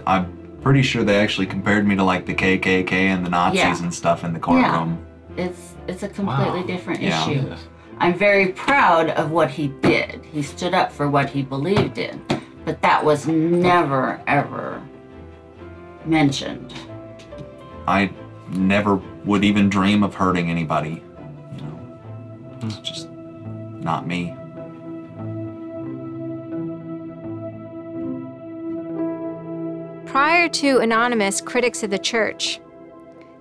I'm pretty sure they actually compared me to like the KKK and the Nazis and stuff in the courtroom. Yeah, it's a completely different issue. Yeah. I'm very proud of what he did. He stood up for what he believed in, but that was never, ever mentioned. I never would even dream of hurting anybody. You know, it's just not me. Prior to Anonymous, critics of the church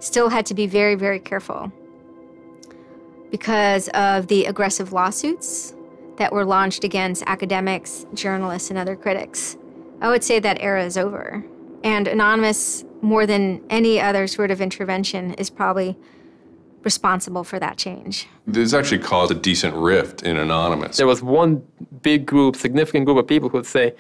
still had to be very, very careful because of the aggressive lawsuits that were launched against academics, journalists, and other critics. I would say that era is over. And Anonymous, more than any other sort of intervention, is probably responsible for that change. This actually caused a decent rift in Anonymous. There was one big group, significant group of people who would say,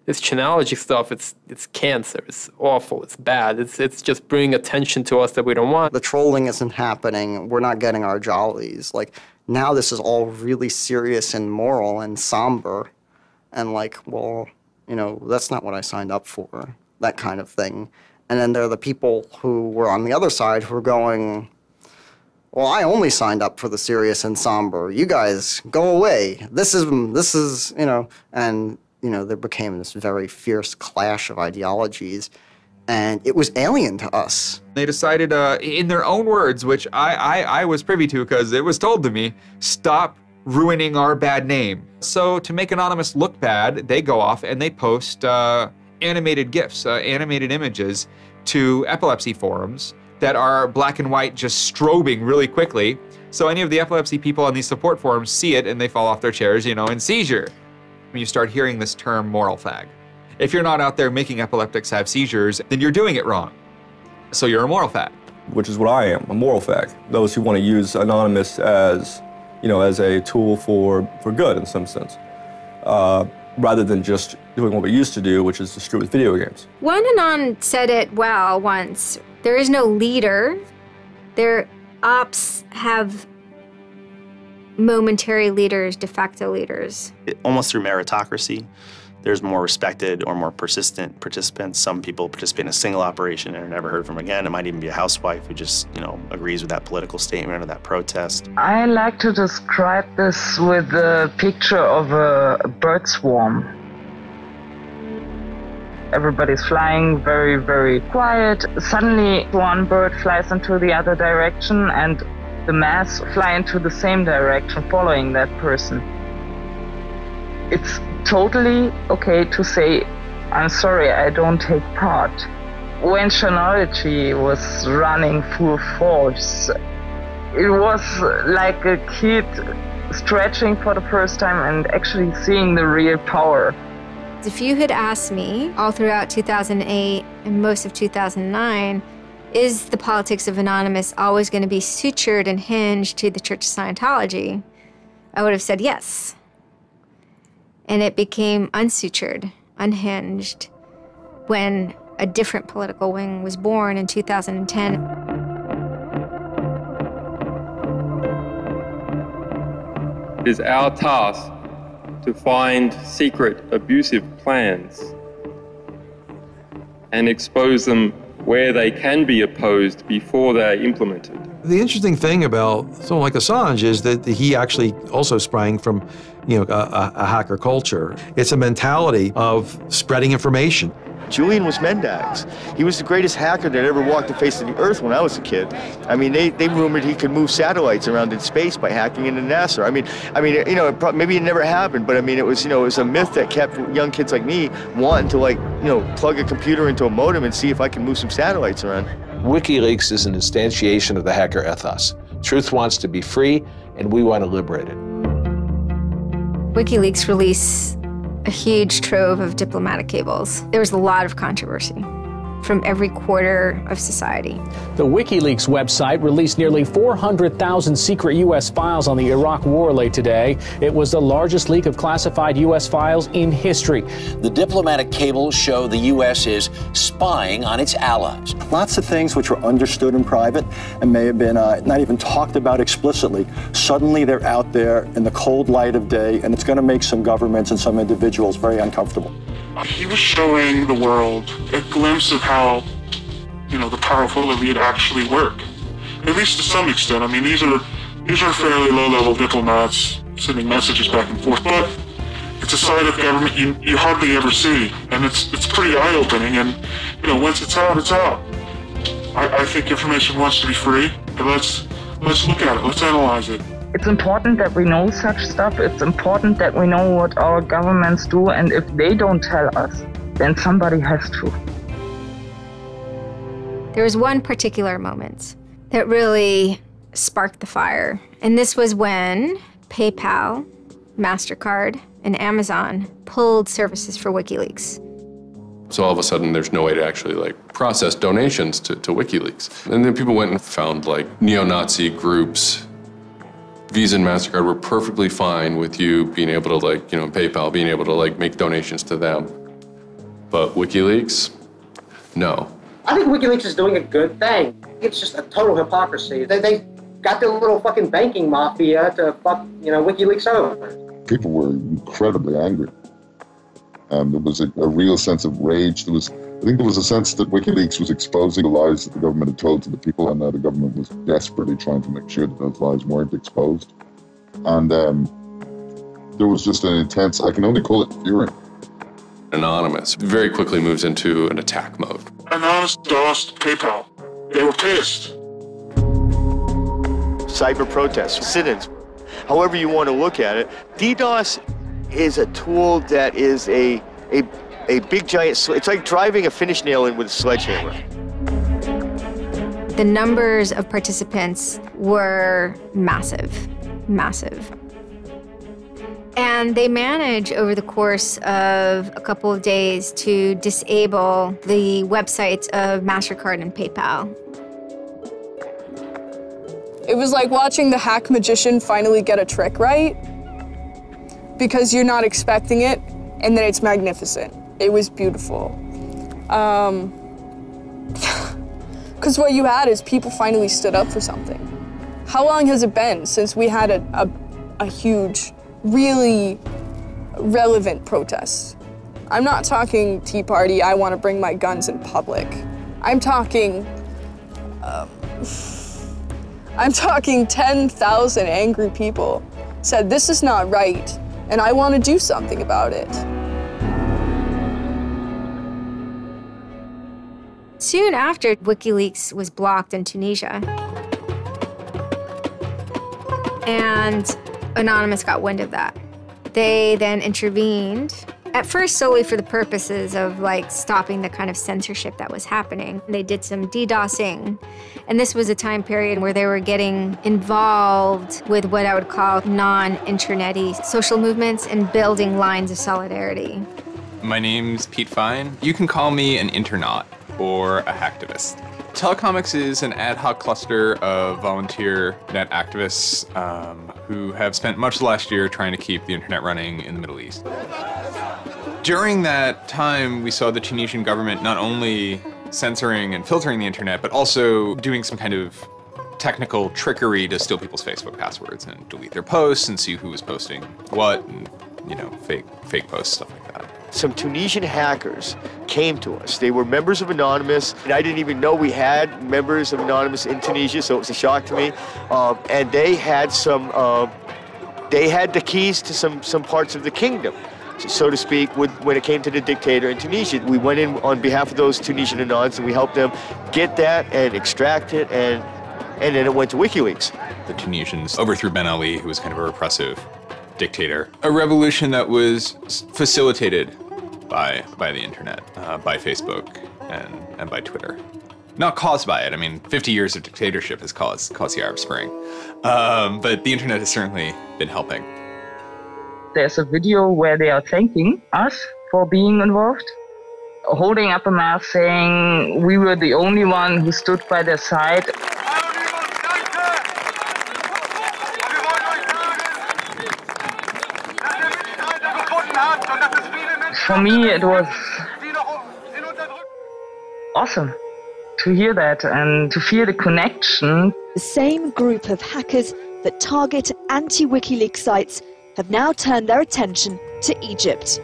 this Chanology stuff, it's cancer, it's awful, it's bad, it's just bringing attention to us that we don't want. The trolling isn't happening, we're not getting our jollies. Like, now this is all really serious and moral and somber. And like, well, you know, that's not what I signed up for, that kind of thing. And then there are the people who were on the other side who are going, well, I only signed up for the serious and somber. You guys, go away. This is, you know, and you know, there became this very fierce clash of ideologies, and it was alien to us. They decided, in their own words, which I was privy to because it was told to me, stop ruining our bad name. So to make Anonymous look bad, they go off and they post animated GIFs, animated images to epilepsy forums that are black and white just strobing really quickly. So any of the epilepsy people on these support forums see it and they fall off their chairs, you know, in seizure. You start hearing this term moral fag. If you're not out there making epileptics have seizures, then you're doing it wrong. So you're a moral fag. Which is what I am, a moral fag. Those who want to use Anonymous as, you know, as a tool for good in some sense, rather than just doing what we used to do, which is distribute video games. One Anon said it well once, there is no leader. Their ops have momentary leaders, de facto leaders. Almost through meritocracy, there's more respected or more persistent participants. Some people participate in a single operation and are never heard from again. It might even be a housewife who just, you know, agrees with that political statement or that protest. I like to describe this with a picture of a bird swarm. Everybody's flying very, very quiet. Suddenly, one bird flies into the other direction and the mass fly into the same direction following that person. It's totally okay to say, I'm sorry, I don't take part. When Chanology was running full force, it was like a kid stretching for the first time and actually seeing the real power. If you had asked me all throughout 2008 and most of 2009, is the politics of Anonymous always going to be sutured and hinged to the Church of Scientology? I would have said yes. And it became unsutured, unhinged, when a different political wing was born in 2010. It is our task to find secret, abusive plans and expose them where they can be opposed before they're implemented. The interesting thing about someone like Assange is that he actually also sprang from, you know, a hacker culture. It's a mentality of spreading information. Julian was Mendax. He was the greatest hacker that ever walked the face of the earth when I was a kid. I mean, they rumored he could move satellites around in space by hacking into NASA. I mean, you know, maybe it never happened, but I mean, it was, you know, it was a myth that kept young kids like me wanting to, like, you know, plug a computer into a modem and see if I can move some satellites around. WikiLeaks is an instantiation of the hacker ethos. Truth wants to be free, and we want to liberate it. WikiLeaks released a huge trove of diplomatic cables. There was a lot of controversy. from every quarter of society. The WikiLeaks website released nearly 400,000 secret U.S. files on the Iraq War late today. It was the largest leak of classified U.S. files in history. The diplomatic cables show the U.S. is spying on its allies. Lots of things which were understood in private and may have been not even talked about explicitly. Suddenly they're out there in the cold light of day, and it's going to make some governments and some individuals very uncomfortable. He was showing the world a glimpse of how, the powerful elite actually work. At least to some extent. I mean, these are fairly low-level diplomats sending messages back and forth, but it's a side of government you hardly ever see, and it's pretty eye-opening. And once it's out, it's out. I think information wants to be free, but let's look at it. Let's analyze it. It's important that we know such stuff. It's important that we know what our governments do, and if they don't tell us, then somebody has to. There was one particular moment that really sparked the fire, and this was when PayPal, MasterCard, and Amazon pulled services for WikiLeaks. So all of a sudden, there's no way to actually process donations to WikiLeaks. And then people went and found neo-Nazi groups. Visa and MasterCard were perfectly fine with you being able to PayPal, being able to make donations to them. But WikiLeaks, no. I think WikiLeaks is doing a good thing. It's just a total hypocrisy. They got their little fucking banking mafia to fuck, WikiLeaks over. People were incredibly angry. There was a real sense of rage. I think there was a sense that WikiLeaks was exposing the lies that the government had told to the people, and that the government was desperately trying to make sure that those lies weren't exposed. And there was just an intense, I can only call it fury. Anonymous very quickly moves into an attack mode. Anonymous DOSed PayPal. They were pissed. Cyber protests, sit-ins, however you want to look at it. DDoS is a tool that is a big giant, it's like driving a finish nail in with a sledgehammer. The numbers of participants were massive, massive. And they managed over the course of a couple of days to disable the websites of MasterCard and PayPal. It was like watching the hack magician finally get a trick right, because you're not expecting it, and then it's magnificent. It was beautiful. Because what you had is people finally stood up for something. How long has it been since we had a huge, really relevant protest? I'm not talking Tea Party, I want to bring my guns in public. I'm talking 10,000 angry people said this is not right, and I want to do something about it. Soon after, WikiLeaks was blocked in Tunisia. And Anonymous got wind of that. They then intervened, at first solely for the purposes of stopping the kind of censorship that was happening. They did some DDoSing, and this was a time period where they were getting involved with what I would call non-internet-y social movements and building lines of solidarity. My name's Pete Fine. You can call me an internaut or a hacktivist. Telecomics is an ad hoc cluster of volunteer net activists who have spent much of the last year trying to keep the internet running in the Middle East. During that time, we saw the Tunisian government not only censoring and filtering the internet, but also doing some kind of technical trickery to steal people's Facebook passwords and delete their posts and see who was posting what, and fake posts, stuff like that. Some Tunisian hackers came to us. They were members of Anonymous, and I didn't even know we had members of Anonymous in Tunisia, so it was a shock to me. And they had the keys to some parts of the kingdom, so to speak, when it came to the dictator in Tunisia. We went in on behalf of those Tunisian Anons, and we helped them get that and extract it, and then it went to WikiLeaks. The Tunisians overthrew Ben Ali, who was kind of a repressive dictator. A revolution that was facilitated by the internet, by Facebook and by Twitter. Not caused by it. I mean, 50 years of dictatorship has caused the Arab Spring. But the internet has certainly been helping. There's a video where they are thanking us for being involved. holding up a mask saying we were the only one who stood by their side. For me, it was awesome to hear that and to feel the connection. The same group of hackers that target anti-WikiLeaks sites have now turned their attention to Egypt.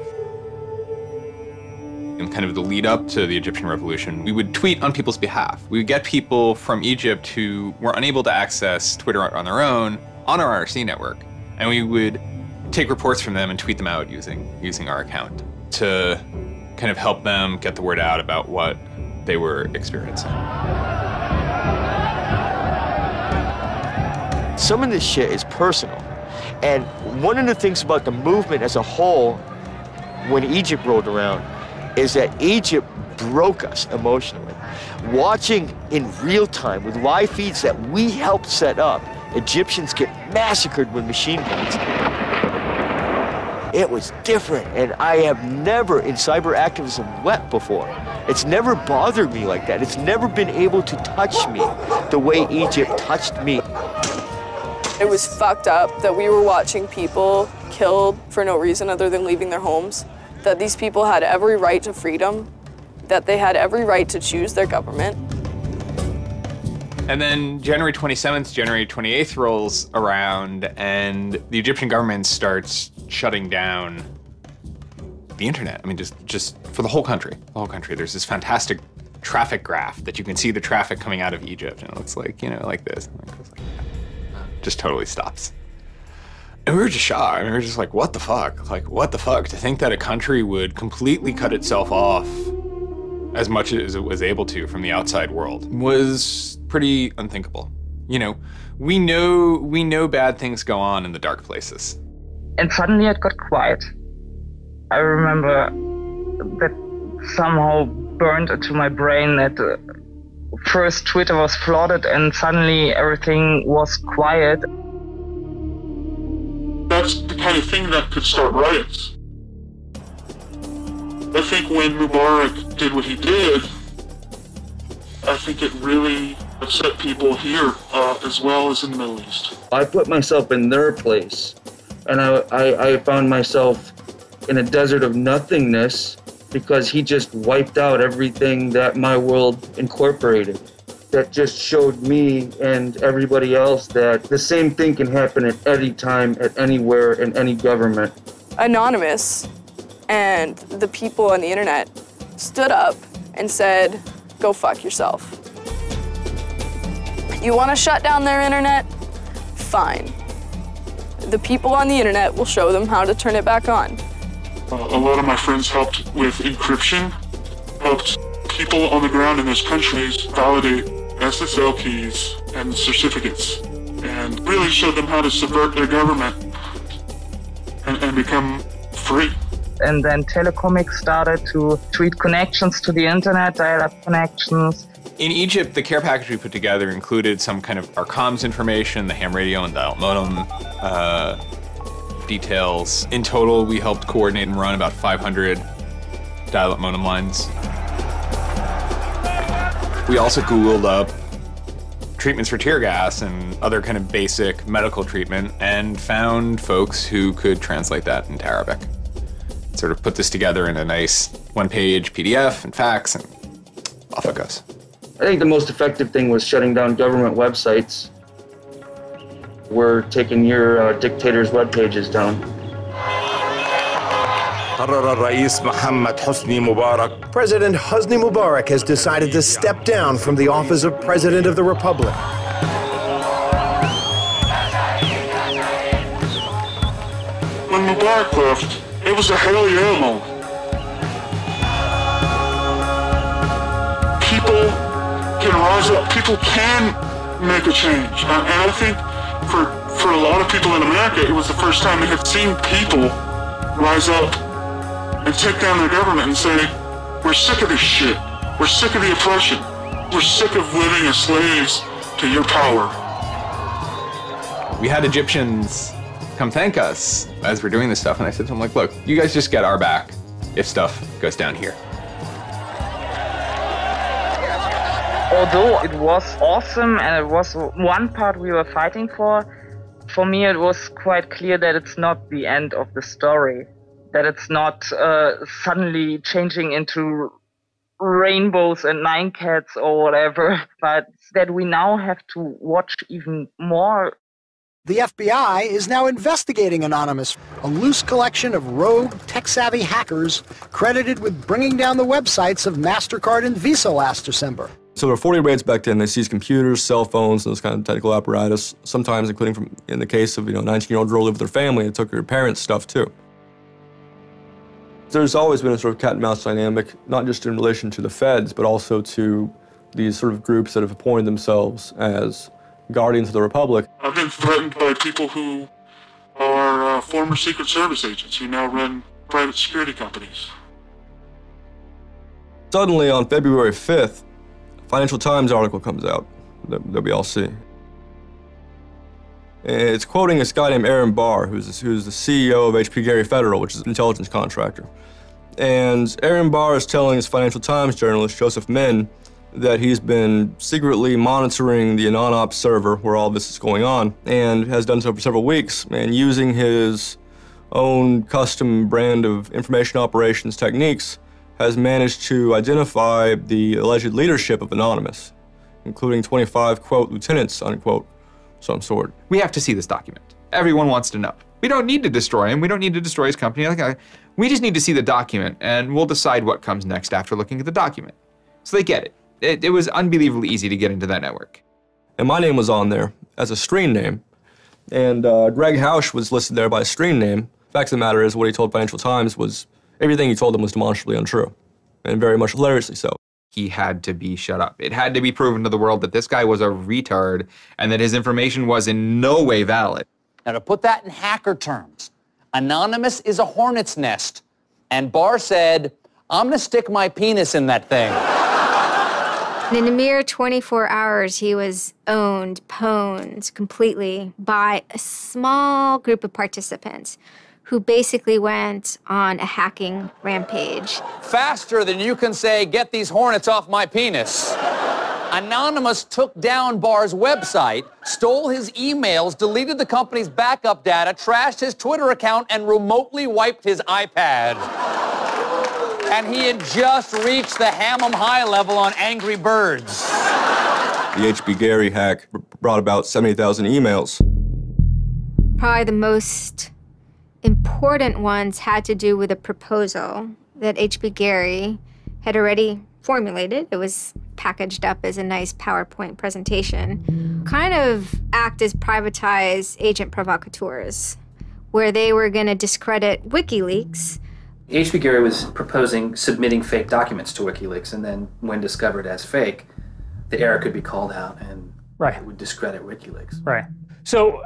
In kind of the lead up to the Egyptian revolution, we would tweet on people's behalf. We would get people from Egypt who were unable to access Twitter on their own on our IRC network, and we would take reports from them and tweet them out using our account to kind of help them get the word out about what they were experiencing. Some of this shit is personal. And one of the things about the movement as a whole, when Egypt rolled around, is that Egypt broke us emotionally. Watching in real time with live feeds that we helped set up, Egyptians get massacred with machine guns. It was different, and I have never in cyber activism wept before. It's never bothered me like that. It's never been able to touch me the way Egypt touched me. It was fucked up that we were watching people killed for no reason other than leaving their homes, that these people had every right to freedom, that they had every right to choose their government. And then January 27th, January 28th rolls around, and the Egyptian government starts shutting down the internet. I mean, just for the whole country. The whole country. There's this fantastic traffic graph that you can see the traffic coming out of Egypt, and it looks like, you know, like this. Just totally stops. And we were just shocked. I mean, we were just like, what the fuck? Like, what the fuck? To think that a country would completely cut itself off as much as it was able to from the outside world was pretty unthinkable. You know, we know bad things go on in the dark places. And suddenly it got quiet. I remember that somehow burned into my brain that first Twitter was flooded and suddenly everything was quiet. That's the kind of thing that could start riots. I think when Mubarak did what he did, I think it really upset people here as well as in the Middle East. I put myself in their place, and I found myself in a desert of nothingness because he just wiped out everything that my world incorporated. That just showed me and everybody else that the same thing can happen at any time, at anywhere, in any government. Anonymous and the people on the internet stood up and said, go fuck yourself. You want to shut down their internet? Fine. The people on the internet will show them how to turn it back on. A lot of my friends helped with encryption, helped people on the ground in those countries validate SSL keys and certificates, and really showed them how to subvert their government and become free. And then Telecomics started to tweet connections to the internet, dial-up connections. In Egypt, the care package we put together included some kind of our comms information, the ham radio and dial modem details. In total, we helped coordinate and run about 500 dial-up modem lines. We also Googled up treatments for tear gas and other kind of basic medical treatment and found folks who could translate that into Arabic. Sort of put this together in a nice one-page PDF and fax, and off it goes. I think the most effective thing was shutting down government websites. We're taking your dictator's web pages down. President Hosni Mubarak has decided to step down from the office of President of the Republic. When Mubarak left, it was a hell yeah moment. People can rise up, people can make a change. And I think for a lot of people in America, it was the first time they had seen people rise up and take down their government and say, we're sick of this shit. We're sick of the oppression. We're sick of living as slaves to your power. We had Egyptians come thank us as we're doing this stuff, and I said to them, like, look, you guys just get our back if stuff goes down here. Although it was awesome and it was one part we were fighting for me it was quite clear that it's not the end of the story, that it's not suddenly changing into rainbows and nine cats or whatever, but that we now have to watch even more. The FBI is now investigating Anonymous, a loose collection of rogue, tech-savvy hackers credited with bringing down the websites of MasterCard and Visa last December. So there were 40 raids back then. They seized computers, cell phones, those kind of technical apparatus, sometimes including from, in the case of, a 19-year-old girl lived with her family, it took her parents' stuff too. There's always been a sort of cat and mouse dynamic, not just in relation to the feds, but also to these sort of groups that have appointed themselves as guardians of the Republic. I've been threatened by people who are former Secret Service agents who now run private security companies. Suddenly, on February 5th, a Financial Times article comes out that we all see. It's quoting this guy named Aaron Barr, who's the CEO of HP Gary Federal, which is an intelligence contractor. And Aaron Barr is telling his Financial Times journalist, Joseph Min, that he's been secretly monitoring the AnonOps server where all this is going on, and has done so for several weeks, and using his own custom brand of information operations techniques, has managed to identify the alleged leadership of Anonymous, including 25, quote, lieutenants, unquote, some sort. We have to see this document. Everyone wants to know. We don't need to destroy him. We don't need to destroy his company. We just need to see the document, and we'll decide what comes next after looking at the document. So they get it. It was unbelievably easy to get into that network. And my name was on there as a screen name, and Greg Hausch was listed there by a screen name. Fact of the matter is, what he told Financial Times was everything he told them was demonstrably untrue, and very much hilariously so. He had to be shut up. It had to be proven to the world that this guy was a retard and that his information was in no way valid. Now, to put that in hacker terms, Anonymous is a hornet's nest. And Barr said, I'm going to stick my penis in that thing. In a mere 24 hours, he was owned, pwned completely by a small group of participants who basically went on a hacking rampage. Faster than you can say, get these hornets off my penis. Anonymous took down Barr's website, stole his emails, deleted the company's backup data, trashed his Twitter account, and remotely wiped his iPad. And he had just reached the Hammam high level on Angry Birds. The HB Gary hack brought about 70,000 emails. Probably the most important ones had to do with a proposal that HB Gary had already formulated. It was packaged up as a nice PowerPoint presentation. Kind of act as privatized agent provocateurs, where they were going to discredit WikiLeaks. HB Gary was proposing submitting fake documents to WikiLeaks, and then when discovered as fake, the error could be called out and it would discredit WikiLeaks. Right. So,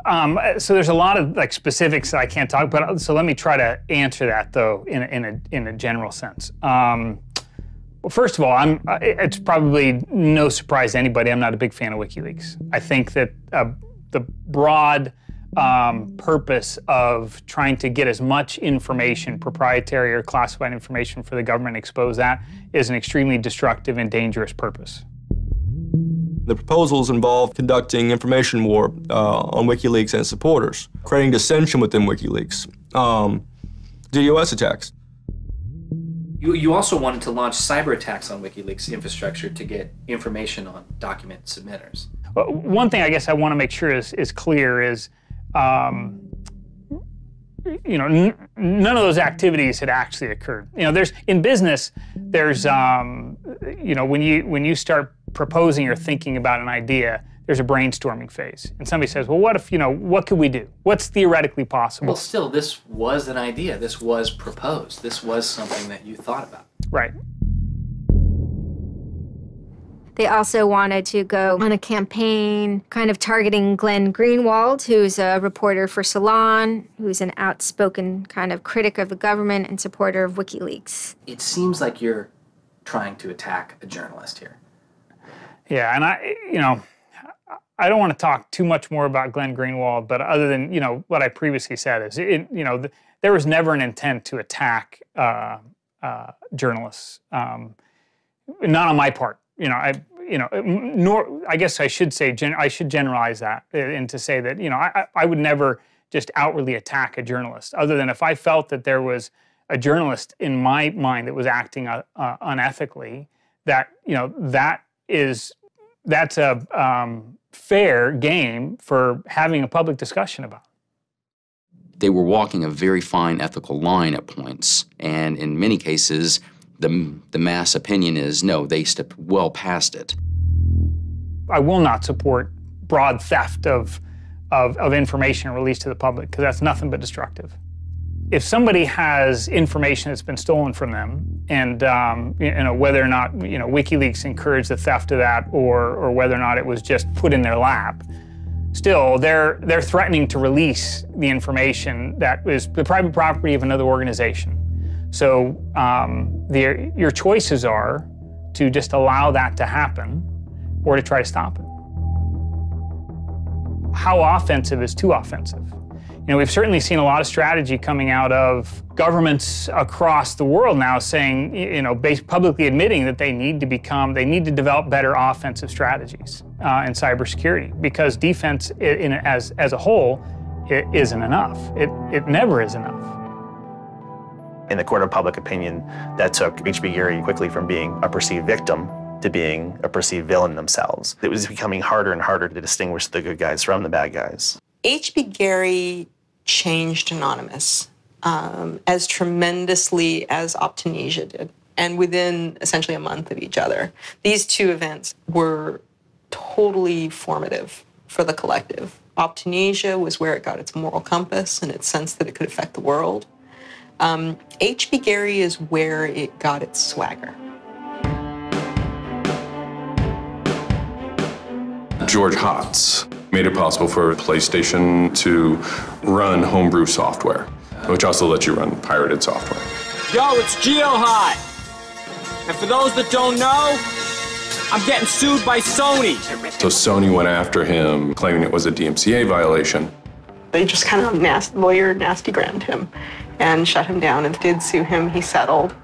so there's a lot of specifics that I can't talk about. So let me try to answer that though in a general sense. Well, first of all, it's probably no surprise to anybody. I'm not a big fan of WikiLeaks. I think that the broad purpose of trying to get as much information, proprietary or classified information for the government, expose that, is an extremely destructive and dangerous purpose. The proposals involve conducting information war on WikiLeaks and its supporters, creating dissension within WikiLeaks, DDoS attacks. You also wanted to launch cyber attacks on WikiLeaks infrastructure to get information on document submitters. Well, one thing I guess I want to make sure is clear is, none of those activities had actually occurred. In business, there's, when you start proposing or thinking about an idea, there's a brainstorming phase. And somebody says, well, what if, what could we do? What's theoretically possible? Well, still, this was an idea. This was proposed. This was something that you thought about. Right. They also wanted to go on a campaign kind of targeting Glenn Greenwald, who's a reporter for Salon, who's an outspoken kind of critic of the government and supporter of WikiLeaks. It seems like you're trying to attack a journalist here. Yeah, and I don't want to talk too much more about Glenn Greenwald, but other than, what I previously said is, there was never an intent to attack journalists, not on my part. I guess I should say, I should generalize that and to say that, I would never just outwardly attack a journalist, other than if I felt that there was a journalist in my mind that was acting unethically, that's a fair game for having a public discussion about. They were walking a very fine ethical line at points, and in many cases, the mass opinion is, no, they stepped well past it. I will not support broad theft of information released to the public, because that's nothing but destructive. If somebody has information that's been stolen from them, and whether or not WikiLeaks encouraged the theft of that, or whether or not it was just put in their lap, still they're threatening to release the information that is the private property of another organization. So your choices are to just allow that to happen, or to try to stop it. How offensive is too offensive? We've certainly seen a lot of strategy coming out of governments across the world now saying, publicly admitting that they need to develop better offensive strategies in cybersecurity, because defense as a whole, it isn't enough. It never is enough. In the court of public opinion, that took H.B. Gary quickly from being a perceived victim to being a perceived villain themselves. It was becoming harder and harder to distinguish the good guys from the bad guys. H.B. Gary changed Anonymous as tremendously as Optinesia did, and within essentially a month of each other. These two events were totally formative for the collective. Optinesia was where it got its moral compass and its sense that it could affect the world. H.B. Gary is where it got its swagger. George Hotz made it possible for PlayStation to run homebrew software, which also lets you run pirated software. Yo, it's GeoHot! And for those that don't know, I'm getting sued by Sony. So Sony went after him, claiming it was a DMCA violation. They just kind of nasty-grammed him and shut him down, and did sue him. He settled.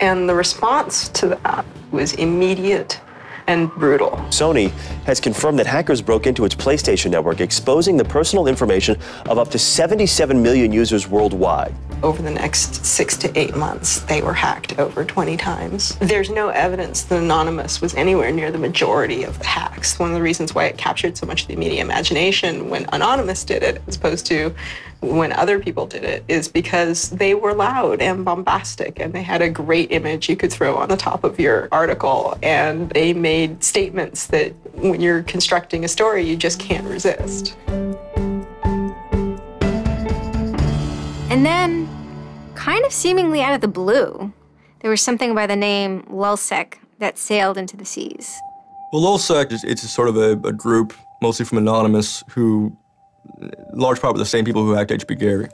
And the response to that was immediate and brutal. Sony has confirmed that hackers broke into its PlayStation network, exposing the personal information of up to 77 million users worldwide. Over the next 6 to 8 months, they were hacked over 20 times. There's no evidence that Anonymous was anywhere near the majority of the hacks. One of the reasons why it captured so much of the media imagination when Anonymous did it, as opposed to when other people did it, is because they were loud and bombastic, and they had a great image you could throw on the top of your article, and they made statements that when you're constructing a story, you just can't resist. And then, kind of seemingly out of the blue, there was something by the name LulzSec that sailed into the seas. Well, LulzSec, it's sort of a group, mostly from Anonymous, who, large part, were the same people who hacked H.B. Gary.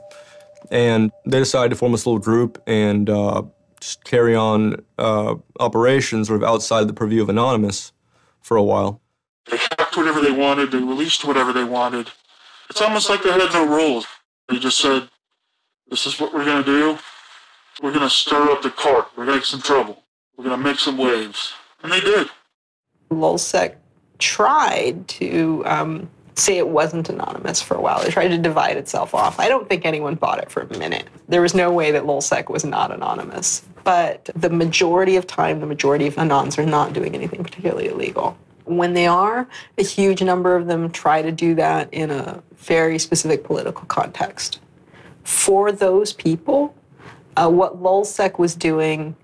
And they decided to form this little group and just carry on operations sort of outside the purview of Anonymous for a while. They hacked whatever they wanted, they released whatever they wanted. It's almost like they had no rules. They just said, this is what we're going to do. We're going to stir up the cart. We're going to make some trouble. We're going to make some waves. And they did. LulzSec tried to say it wasn't Anonymous for a while. They tried to divide itself off. I don't think anyone bought it for a minute. There was no way that LulzSec was not Anonymous. But the majority of time, the majority of Anons are not doing anything particularly illegal. When they are, a huge number of them try to do that in a very specific political context. For those people, what LulzSec was doing,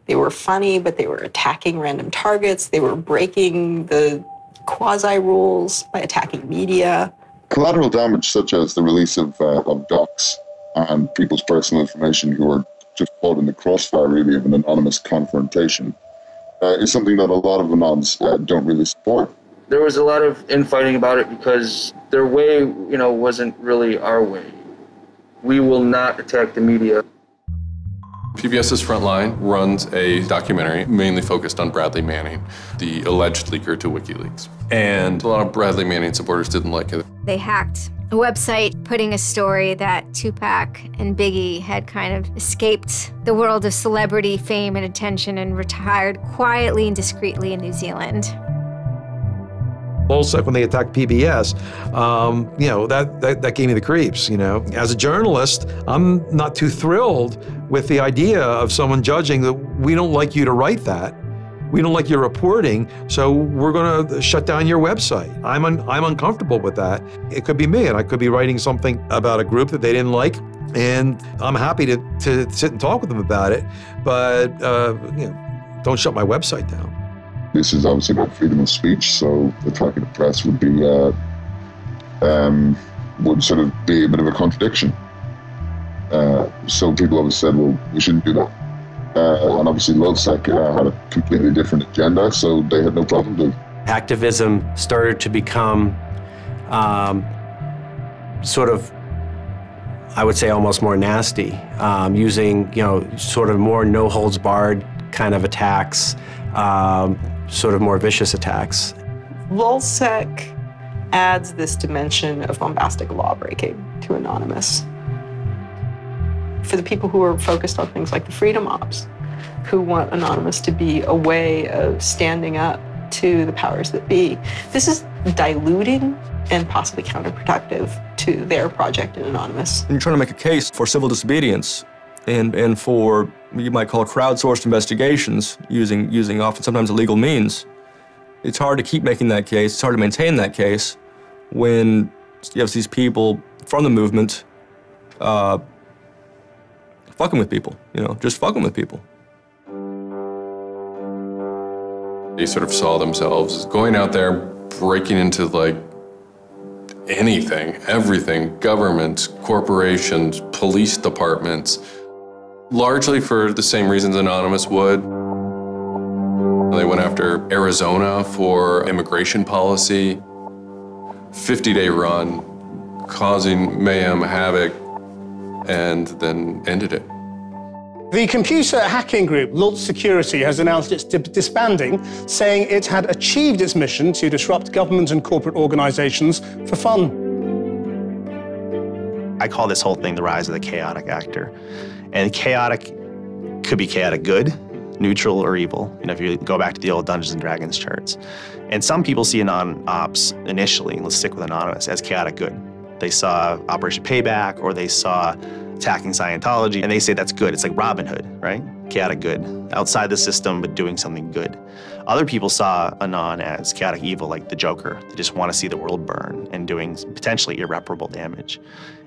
they were funny, but they were attacking random targets. They were breaking the quasi-rules by attacking media. Collateral damage such as the release of docs and people's personal information who are just caught in the crossfire really of an anonymous confrontation is something that a lot of Anons don't really support. There was a lot of infighting about it because their way, wasn't really our way. We will not attack the media. PBS's Frontline runs a documentary mainly focused on Bradley Manning, the alleged leaker to WikiLeaks. And a lot of Bradley Manning supporters didn't like it. They hacked a website putting a story that Tupac and Biggie had kind of escaped the world of celebrity fame and attention and retired quietly and discreetly in New Zealand. LulzSec when they attacked PBS, you know, that gave me the creeps, you know. As a journalist, I'm not too thrilled with the idea of someone judging that we don't like you to write that. We don't like your reporting, so we're going to shut down your website. I'm uncomfortable with that. It could be me, and I could be writing something about a group that they didn't like, and I'm happy to sit and talk with them about it, but you know, don't shut my website down. This is obviously about freedom of speech, so attacking the press would be would sort of be a bit of a contradiction. So people always said, well, we shouldn't do that. And obviously LulzSec had a completely different agenda, so they had no problem doing it. Hacktivism started to become sort of, I would say, almost more nasty, using, you know, sort of more no-holds-barred kind of attacks, sort of more vicious attacks. LulzSec adds this dimension of bombastic lawbreaking to Anonymous. For the people who are focused on things like the freedom ops, who want Anonymous to be a way of standing up to the powers that be, this is diluting and possibly counterproductive to their project in Anonymous. And you're trying to make a case for civil disobedience and for what you might call crowdsourced investigations using often sometimes illegal means. It's hard to keep making that case, it's hard to maintain that case when you have these people from the movement fucking with people, you know, just fucking with people. They sort of saw themselves as going out there, breaking into like anything, everything, governments, corporations, police departments, largely for the same reasons Anonymous would. They went after Arizona for immigration policy, 50-day run, causing mayhem, havoc, and then ended it. The computer hacking group Lulz Security has announced its disbanding, saying it had achieved its mission to disrupt government and corporate organizations for fun. I call this whole thing the rise of the chaotic actor. And chaotic could be chaotic good, neutral, or evil. You know, if you go back to the old Dungeons and Dragons charts. And some people see Anon-Ops initially, let's stick with Anonymous, as chaotic good. They saw Operation Payback, or they saw attacking Scientology, and they say that's good. It's like Robin Hood, right? Chaotic good, outside the system, but doing something good. Other people saw Anon as chaotic evil, like the Joker. They just want to see the world burn and doing potentially irreparable damage.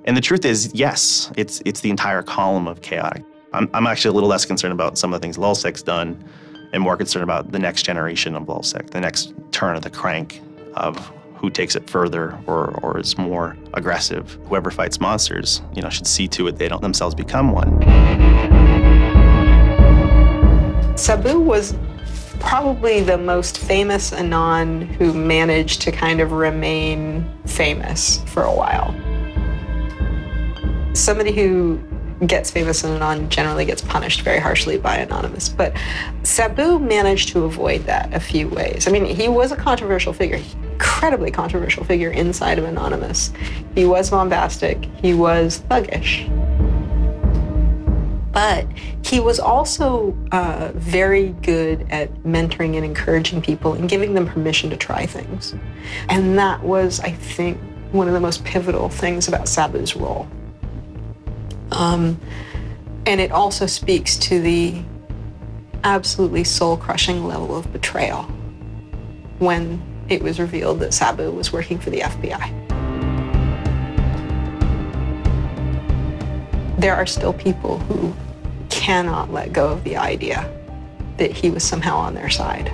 And the truth is, yes, it's the entire column of chaotic. I'm actually a little less concerned about some of the things LulzSec's done and more concerned about the next generation of LulzSec, the next turn of the crank of who takes it further or is more aggressive. Whoever fights monsters, you know, should see to it they don't themselves become one. Sabu was probably the most famous Anon who managed to kind of remain famous for a while. Somebody who gets famous in Anon generally gets punished very harshly by Anonymous, but Sabu managed to avoid that a few ways. I mean, he was a controversial figure, incredibly controversial figure inside of Anonymous. He was bombastic, he was thuggish. But he was also very good at mentoring and encouraging people and giving them permission to try things. And that was, I think, one of the most pivotal things about Sabu's role. And it also speaks to the absolutely soul-crushing level of betrayal when it was revealed that Sabu was working for the FBI. There are still people who cannot let go of the idea that he was somehow on their side,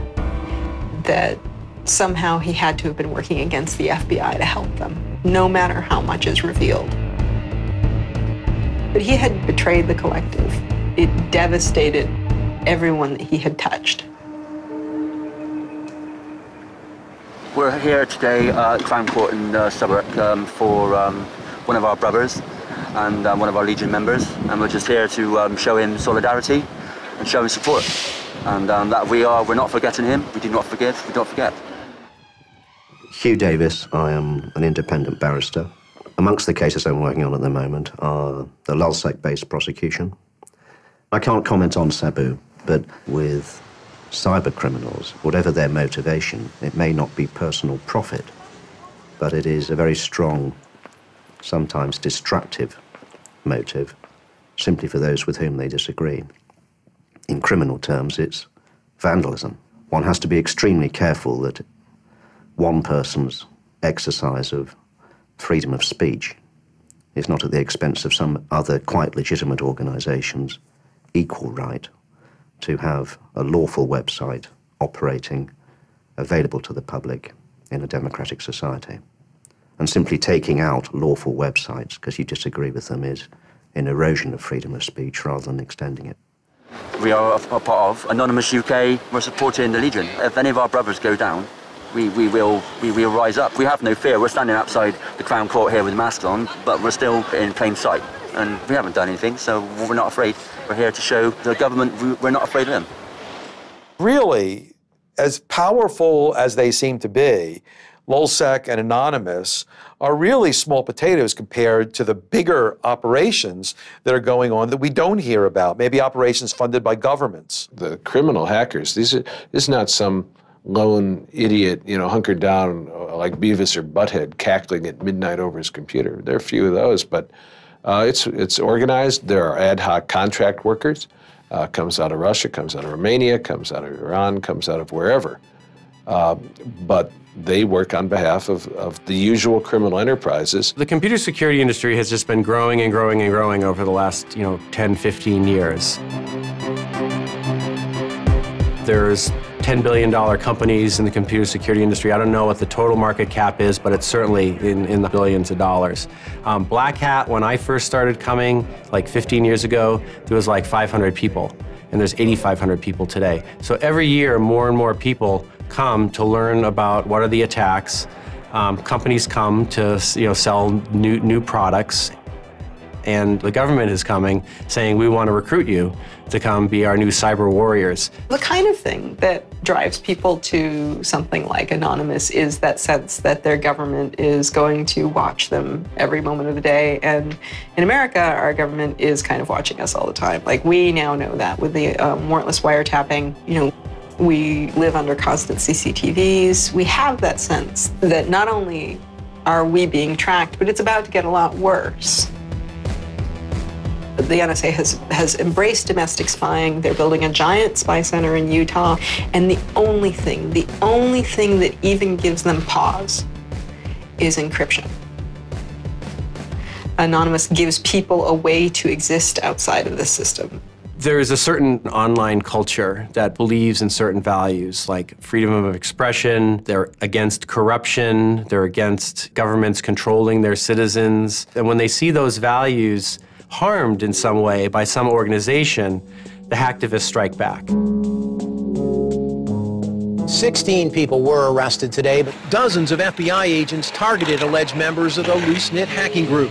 that somehow he had to have been working against the FBI to help them, no matter how much is revealed. But he had betrayed the collective. It devastated everyone that he had touched. We're here today at Crown Court in Southwark for one of our brothers and one of our Legion members, and we're just here to show him solidarity and show him support, and that we're not forgetting him. We do not forgive. We don't forget. Hugh Davis. I am an independent barrister. Amongst the cases I'm working on at the moment are the LulzSec-based prosecution. I can't comment on Sabu, but with cyber criminals, whatever their motivation, it may not be personal profit, but it is a very strong, sometimes destructive motive, simply for those with whom they disagree. In criminal terms, it's vandalism. One has to be extremely careful that one person's exercise of freedom of speech is not at the expense of some other quite legitimate organization's equal right to have a lawful website operating, available to the public in a democratic society. And simply taking out lawful websites because you disagree with them is an erosion of freedom of speech rather than extending it. We are a part of Anonymous UK. We're supporting the Legion. If any of our brothers go down, we will rise up. We have no fear. We're standing outside the Crown Court here with masks on, but we're still in plain sight. And we haven't done anything, so we're not afraid. We're here to show the government we're not afraid of them. Really, as powerful as they seem to be, LulzSec and Anonymous are really small potatoes compared to the bigger operations that are going on that we don't hear about, maybe operations funded by governments. The criminal hackers, this is not some lone idiot, hunkered down like Beavis or Butthead cackling at midnight over his computer. There are a few of those, but it's organized. There are ad hoc contract workers. Comes out of Russia, comes out of Romania, comes out of Iran, comes out of wherever. But they work on behalf of the usual criminal enterprises. The computer security industry has just been growing and growing and growing over the last 10, 15 years. There's $10 billion companies in the computer security industry. I don't know what the total market cap is, but it's certainly in the billions of dollars. Black Hat, when I first started coming, like 15 years ago, there was like 500 people, and there's 8,500 people today. So every year, more and more people come to learn about what are the attacks. Companies come to sell new products, and the government is coming saying, we want to recruit you to come be our new cyber warriors. The kind of thing that drives people to something like Anonymous is that sense that their government is going to watch them every moment of the day. And in America, our government is kind of watching us all the time. Like, we now know that with the warrantless wiretapping, we live under constant CCTVs. We have that sense that not only are we being tracked, but it's about to get a lot worse. The NSA has embraced domestic spying. They're building a giant spy center in Utah. And the only thing that even gives them pause is encryption. Anonymous gives people a way to exist outside of the system. There is a certain online culture that believes in certain values, like freedom of expression. They're against corruption. They're against governments controlling their citizens. And when they see those values harmed in some way by some organization, the hacktivists strike back. 16 people were arrested today, but dozens of FBI agents targeted alleged members of the loose-knit hacking group.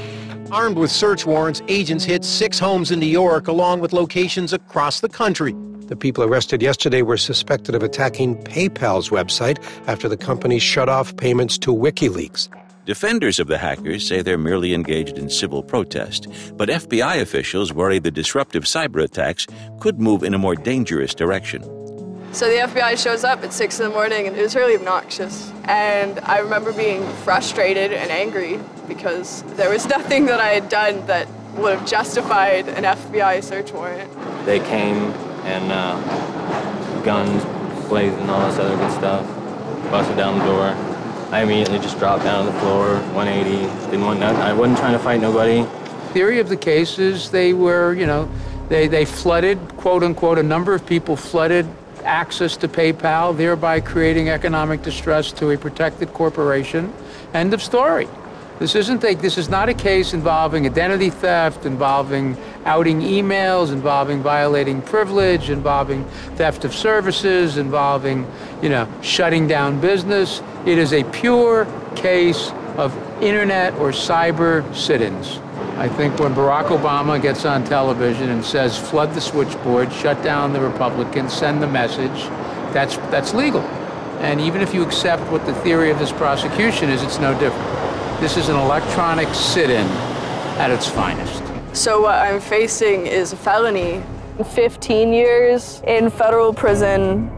Armed with search warrants, agents hit 6 homes in New York, along with locations across the country. The people arrested yesterday were suspected of attacking PayPal's website after the company shut off payments to WikiLeaks. Defenders of the hackers say they're merely engaged in civil protest, but FBI officials worry the disruptive cyber attacks could move in a more dangerous direction. So the FBI shows up at 6 in the morning, and it was really obnoxious. And I remember being frustrated and angry because there was nothing that I had done that would have justified an FBI search warrant. They came and guns blazing, all this other good stuff, busted down the door. I immediately just dropped down to the floor, 180, didn't want nothing. I wasn't trying to fight nobody. Theory of the case is they were, they flooded, quote unquote, a number of people flooded access to PayPal, thereby creating economic distress to a protected corporation. End of story. This is not a case involving identity theft, involving outing emails, involving violating privilege, involving theft of services, involving, shutting down business. It is a pure case of internet or cyber sit-ins. I think when Barack Obama gets on television and says, flood the switchboard, shut down the Republicans, send the message, that's legal. And even if you accept what the theory of this prosecution is, it's no different. This is an electronic sit-in at its finest. So what I'm facing is a felony. 15 years in federal prison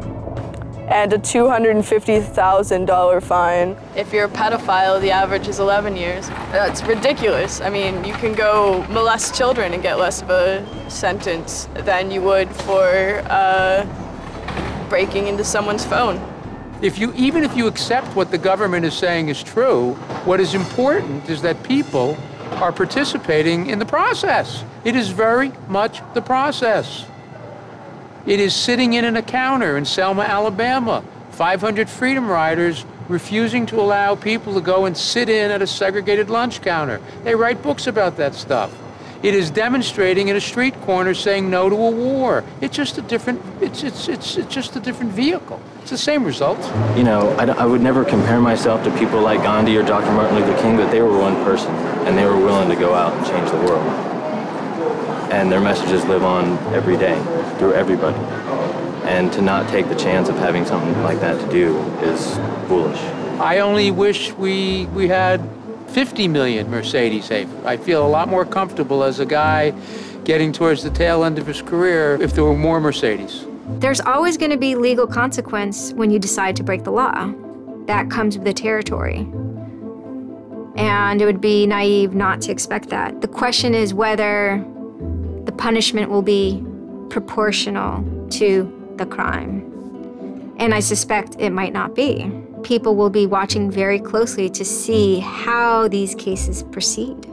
and a $250,000 fine. If you're a pedophile, the average is 11 years. That's ridiculous. I mean, you can go molest children and get less of a sentence than you would for breaking into someone's phone. Even if you accept what the government is saying is true, what is important is that people are participating in the process. It is very much the process. It is sitting in a counter in Selma, Alabama, 500 Freedom Riders refusing to allow people to go and sit in at a segregated lunch counter. They write books about that stuff. It is demonstrating at a street corner saying no to a war. It's just a different, it's just a different vehicle. It's the same results. You know, I would never compare myself to people like Gandhi or Dr. Martin Luther King, but they were one person, and they were willing to go out and change the world. And their messages live on every day, through everybody. And to not take the chance of having something like that to do is foolish. I only wish we had 50 million Mercedes. I feel a lot more comfortable as a guy getting towards the tail end of his career if there were more Mercedes. There's always going to be legal consequence when you decide to break the law. That comes with the territory. And it would be naive not to expect that. The question is whether the punishment will be proportional to the crime. And I suspect it might not be. People will be watching very closely to see how these cases proceed,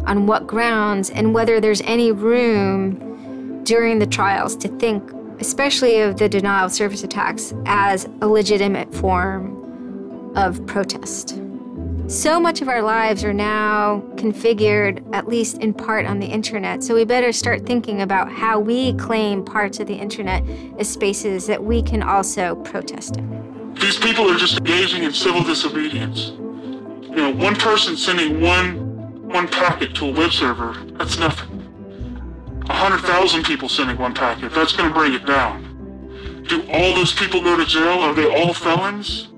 on what grounds, and whether there's any room during the trials to think, especially of the denial of service attacks, as a legitimate form of protest. So much of our lives are now configured, at least in part, on the internet, so we better start thinking about how we claim parts of the internet as spaces that we can also protest in. These people are just engaging in civil disobedience. You know, one person sending one packet to a web server, that's nothing. 100,000 people sending one packet, that's going to bring it down. Do all those people go to jail? Are they all felons?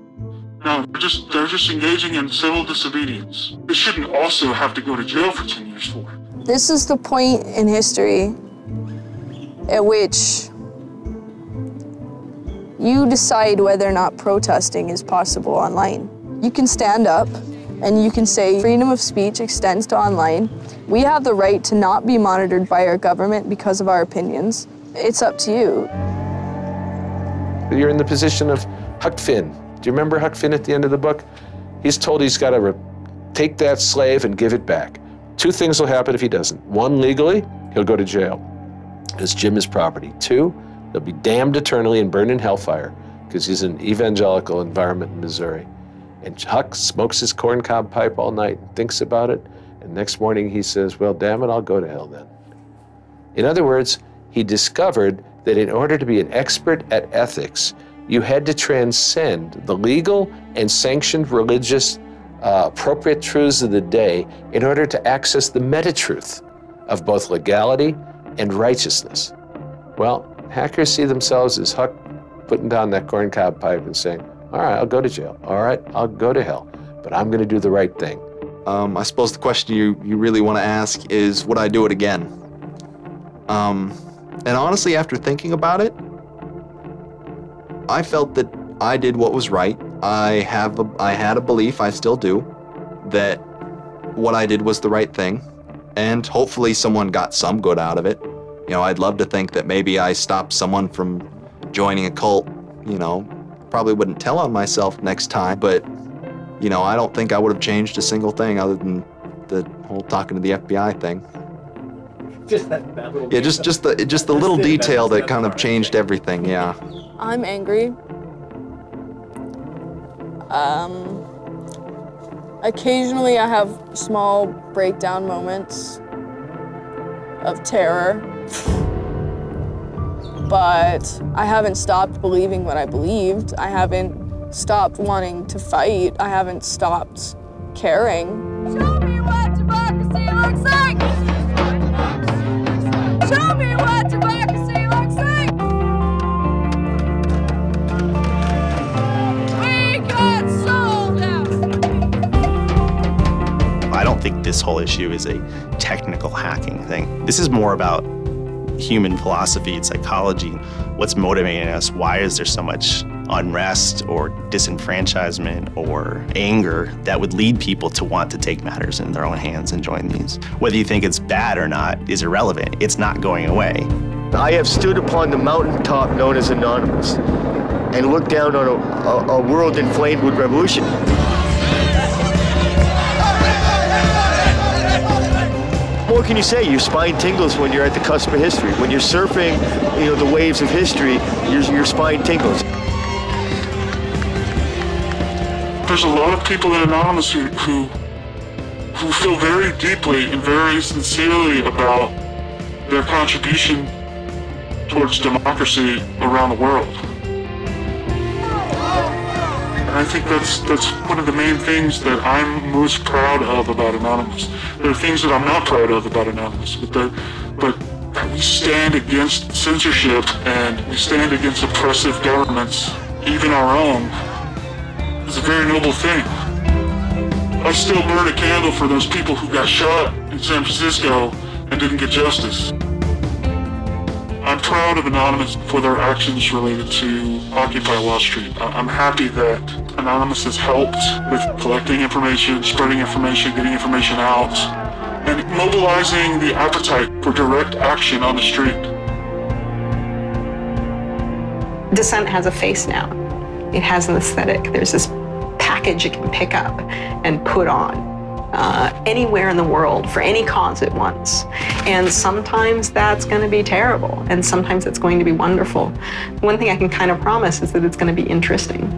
No, they're just engaging in civil disobedience. They shouldn't also have to go to jail for 10 years for it. This is the point in history at which you decide whether or not protesting is possible online. You can stand up and you can say freedom of speech extends to online. We have the right to not be monitored by our government because of our opinions. It's up to you. You're in the position of Huck Finn. Do you remember Huck Finn at the end of the book? He's told he's got to take that slave and give it back. Two things will happen if he doesn't. One, legally, he'll go to jail because Jim is property. Two, he'll be damned eternally and burned in hellfire because he's an evangelical environment in Missouri. And Huck smokes his corncob pipe all night and thinks about it. And next morning he says, well, damn it, I'll go to hell then. In other words, he discovered that in order to be an expert at ethics, you had to transcend the legal and sanctioned religious appropriate truths of the day in order to access the meta-truth of both legality and righteousness. Well, hackers see themselves as Huck putting down that corncob pipe and saying, all right, I'll go to jail. All right, I'll go to hell, but I'm going to do the right thing. I suppose the question you really want to ask is, would I do it again? And honestly, after thinking about it, I felt that I did what was right. I had a belief, I still do, that what I did was the right thing, and hopefully someone got some good out of it. You know, I'd love to think that maybe I stopped someone from joining a cult, you know. Probably wouldn't tell on myself next time, but, you know, I don't think I would have changed a single thing other than the whole talking to the FBI thing. Just that little Yeah, just the little detail that kind of changed everything, yeah. I'm angry. Occasionally I have small breakdown moments of terror, but I haven't stopped believing what I believed. I haven't stopped wanting to fight. I haven't stopped caring. Show me what democracy looks like! Show me what democracy looks like! We got sold out! I don't think this whole issue is a technical hacking thing. This is more about human philosophy and psychology. What's motivating us? Why is there so much unrest or disenfranchisement or anger that would lead people to want to take matters in their own hands and join these. Whether you think it's bad or not is irrelevant. It's not going away. I have stood upon the mountaintop known as Anonymous and looked down on a world inflamed with revolution. What can you say? Your spine tingles when you're at the cusp of history. When you're surfing, the waves of history, your spine tingles. There's a lot of people in Anonymous who feel very deeply and very sincerely about their contribution towards democracy around the world. And I think that's one of the main things that I'm most proud of about Anonymous. There are things that I'm not proud of about Anonymous, but we stand against censorship and we stand against oppressive governments, even our own. It's a very noble thing. I still burn a candle for those people who got shot in San Francisco and didn't get justice. I'm proud of Anonymous for their actions related to Occupy Wall Street. I'm happy that Anonymous has helped with collecting information, spreading information, getting information out, and mobilizing the appetite for direct action on the street. Dissent has a face now. It has an aesthetic. There's this package it can pick up and put on anywhere in the world for any cause it wants. And sometimes that's going to be terrible, and sometimes it's going to be wonderful. One thing I can kind of promise is that it's going to be interesting.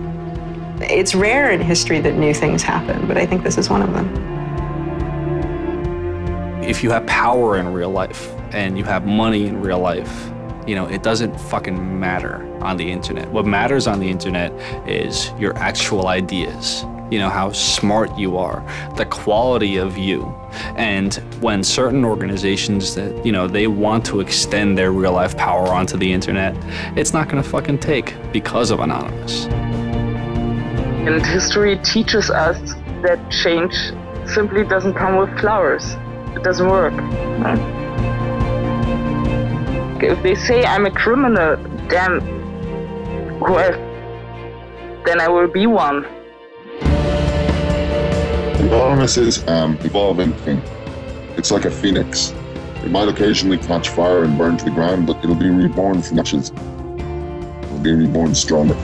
It's rare in history that new things happen, but I think this is one of them. If you have power in real life and you have money in real life, it doesn't fucking matter on the internet. What matters on the internet is your actual ideas, how smart you are, the quality of you. And when certain organizations that, they want to extend their real life power onto the internet, it's not gonna fucking take because of Anonymous. And history teaches us that change simply doesn't come with flowers. It doesn't work. If they say I'm a criminal, damn, well, then I will be one. Anonymous is an evolving thing. It's like a phoenix. It might occasionally catch fire and burn to the ground, but it'll be reborn from ashes. It'll be reborn stronger.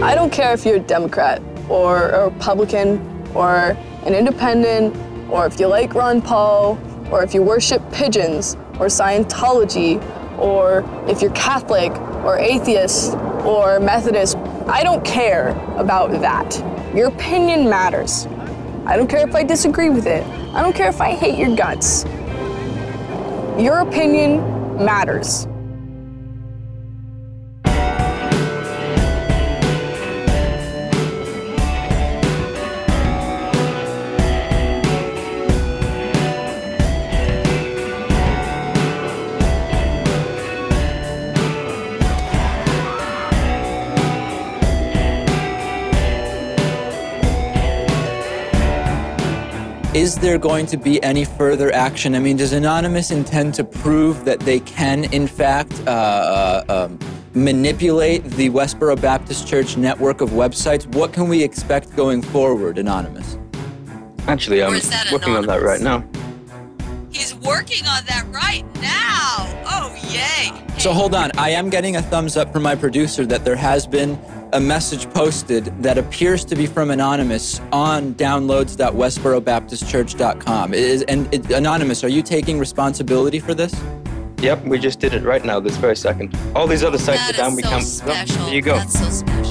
I don't care if you're a Democrat or a Republican or an independent, or if you like Ron Paul, or if you worship pigeons or Scientology, or if you're Catholic or atheist or Methodist. I don't care about that. Your opinion matters. I don't care if I disagree with it. I don't care if I hate your guts. Your opinion matters. Is there going to be any further action? I mean, does Anonymous intend to prove that they can, in fact, manipulate the Westboro Baptist Church network of websites? What can we expect going forward, Anonymous? Actually, I'm working on that right now. He's working on that right now. Oh, yay. So hold on. I am getting a thumbs up from my producer that there has been a message posted that appears to be from Anonymous on downloads.westborobaptistchurch.com. Anonymous, are you taking responsibility for this? Yep, we just did it right now, this very second. All these other sites are down. We can't. There you go. That's so special.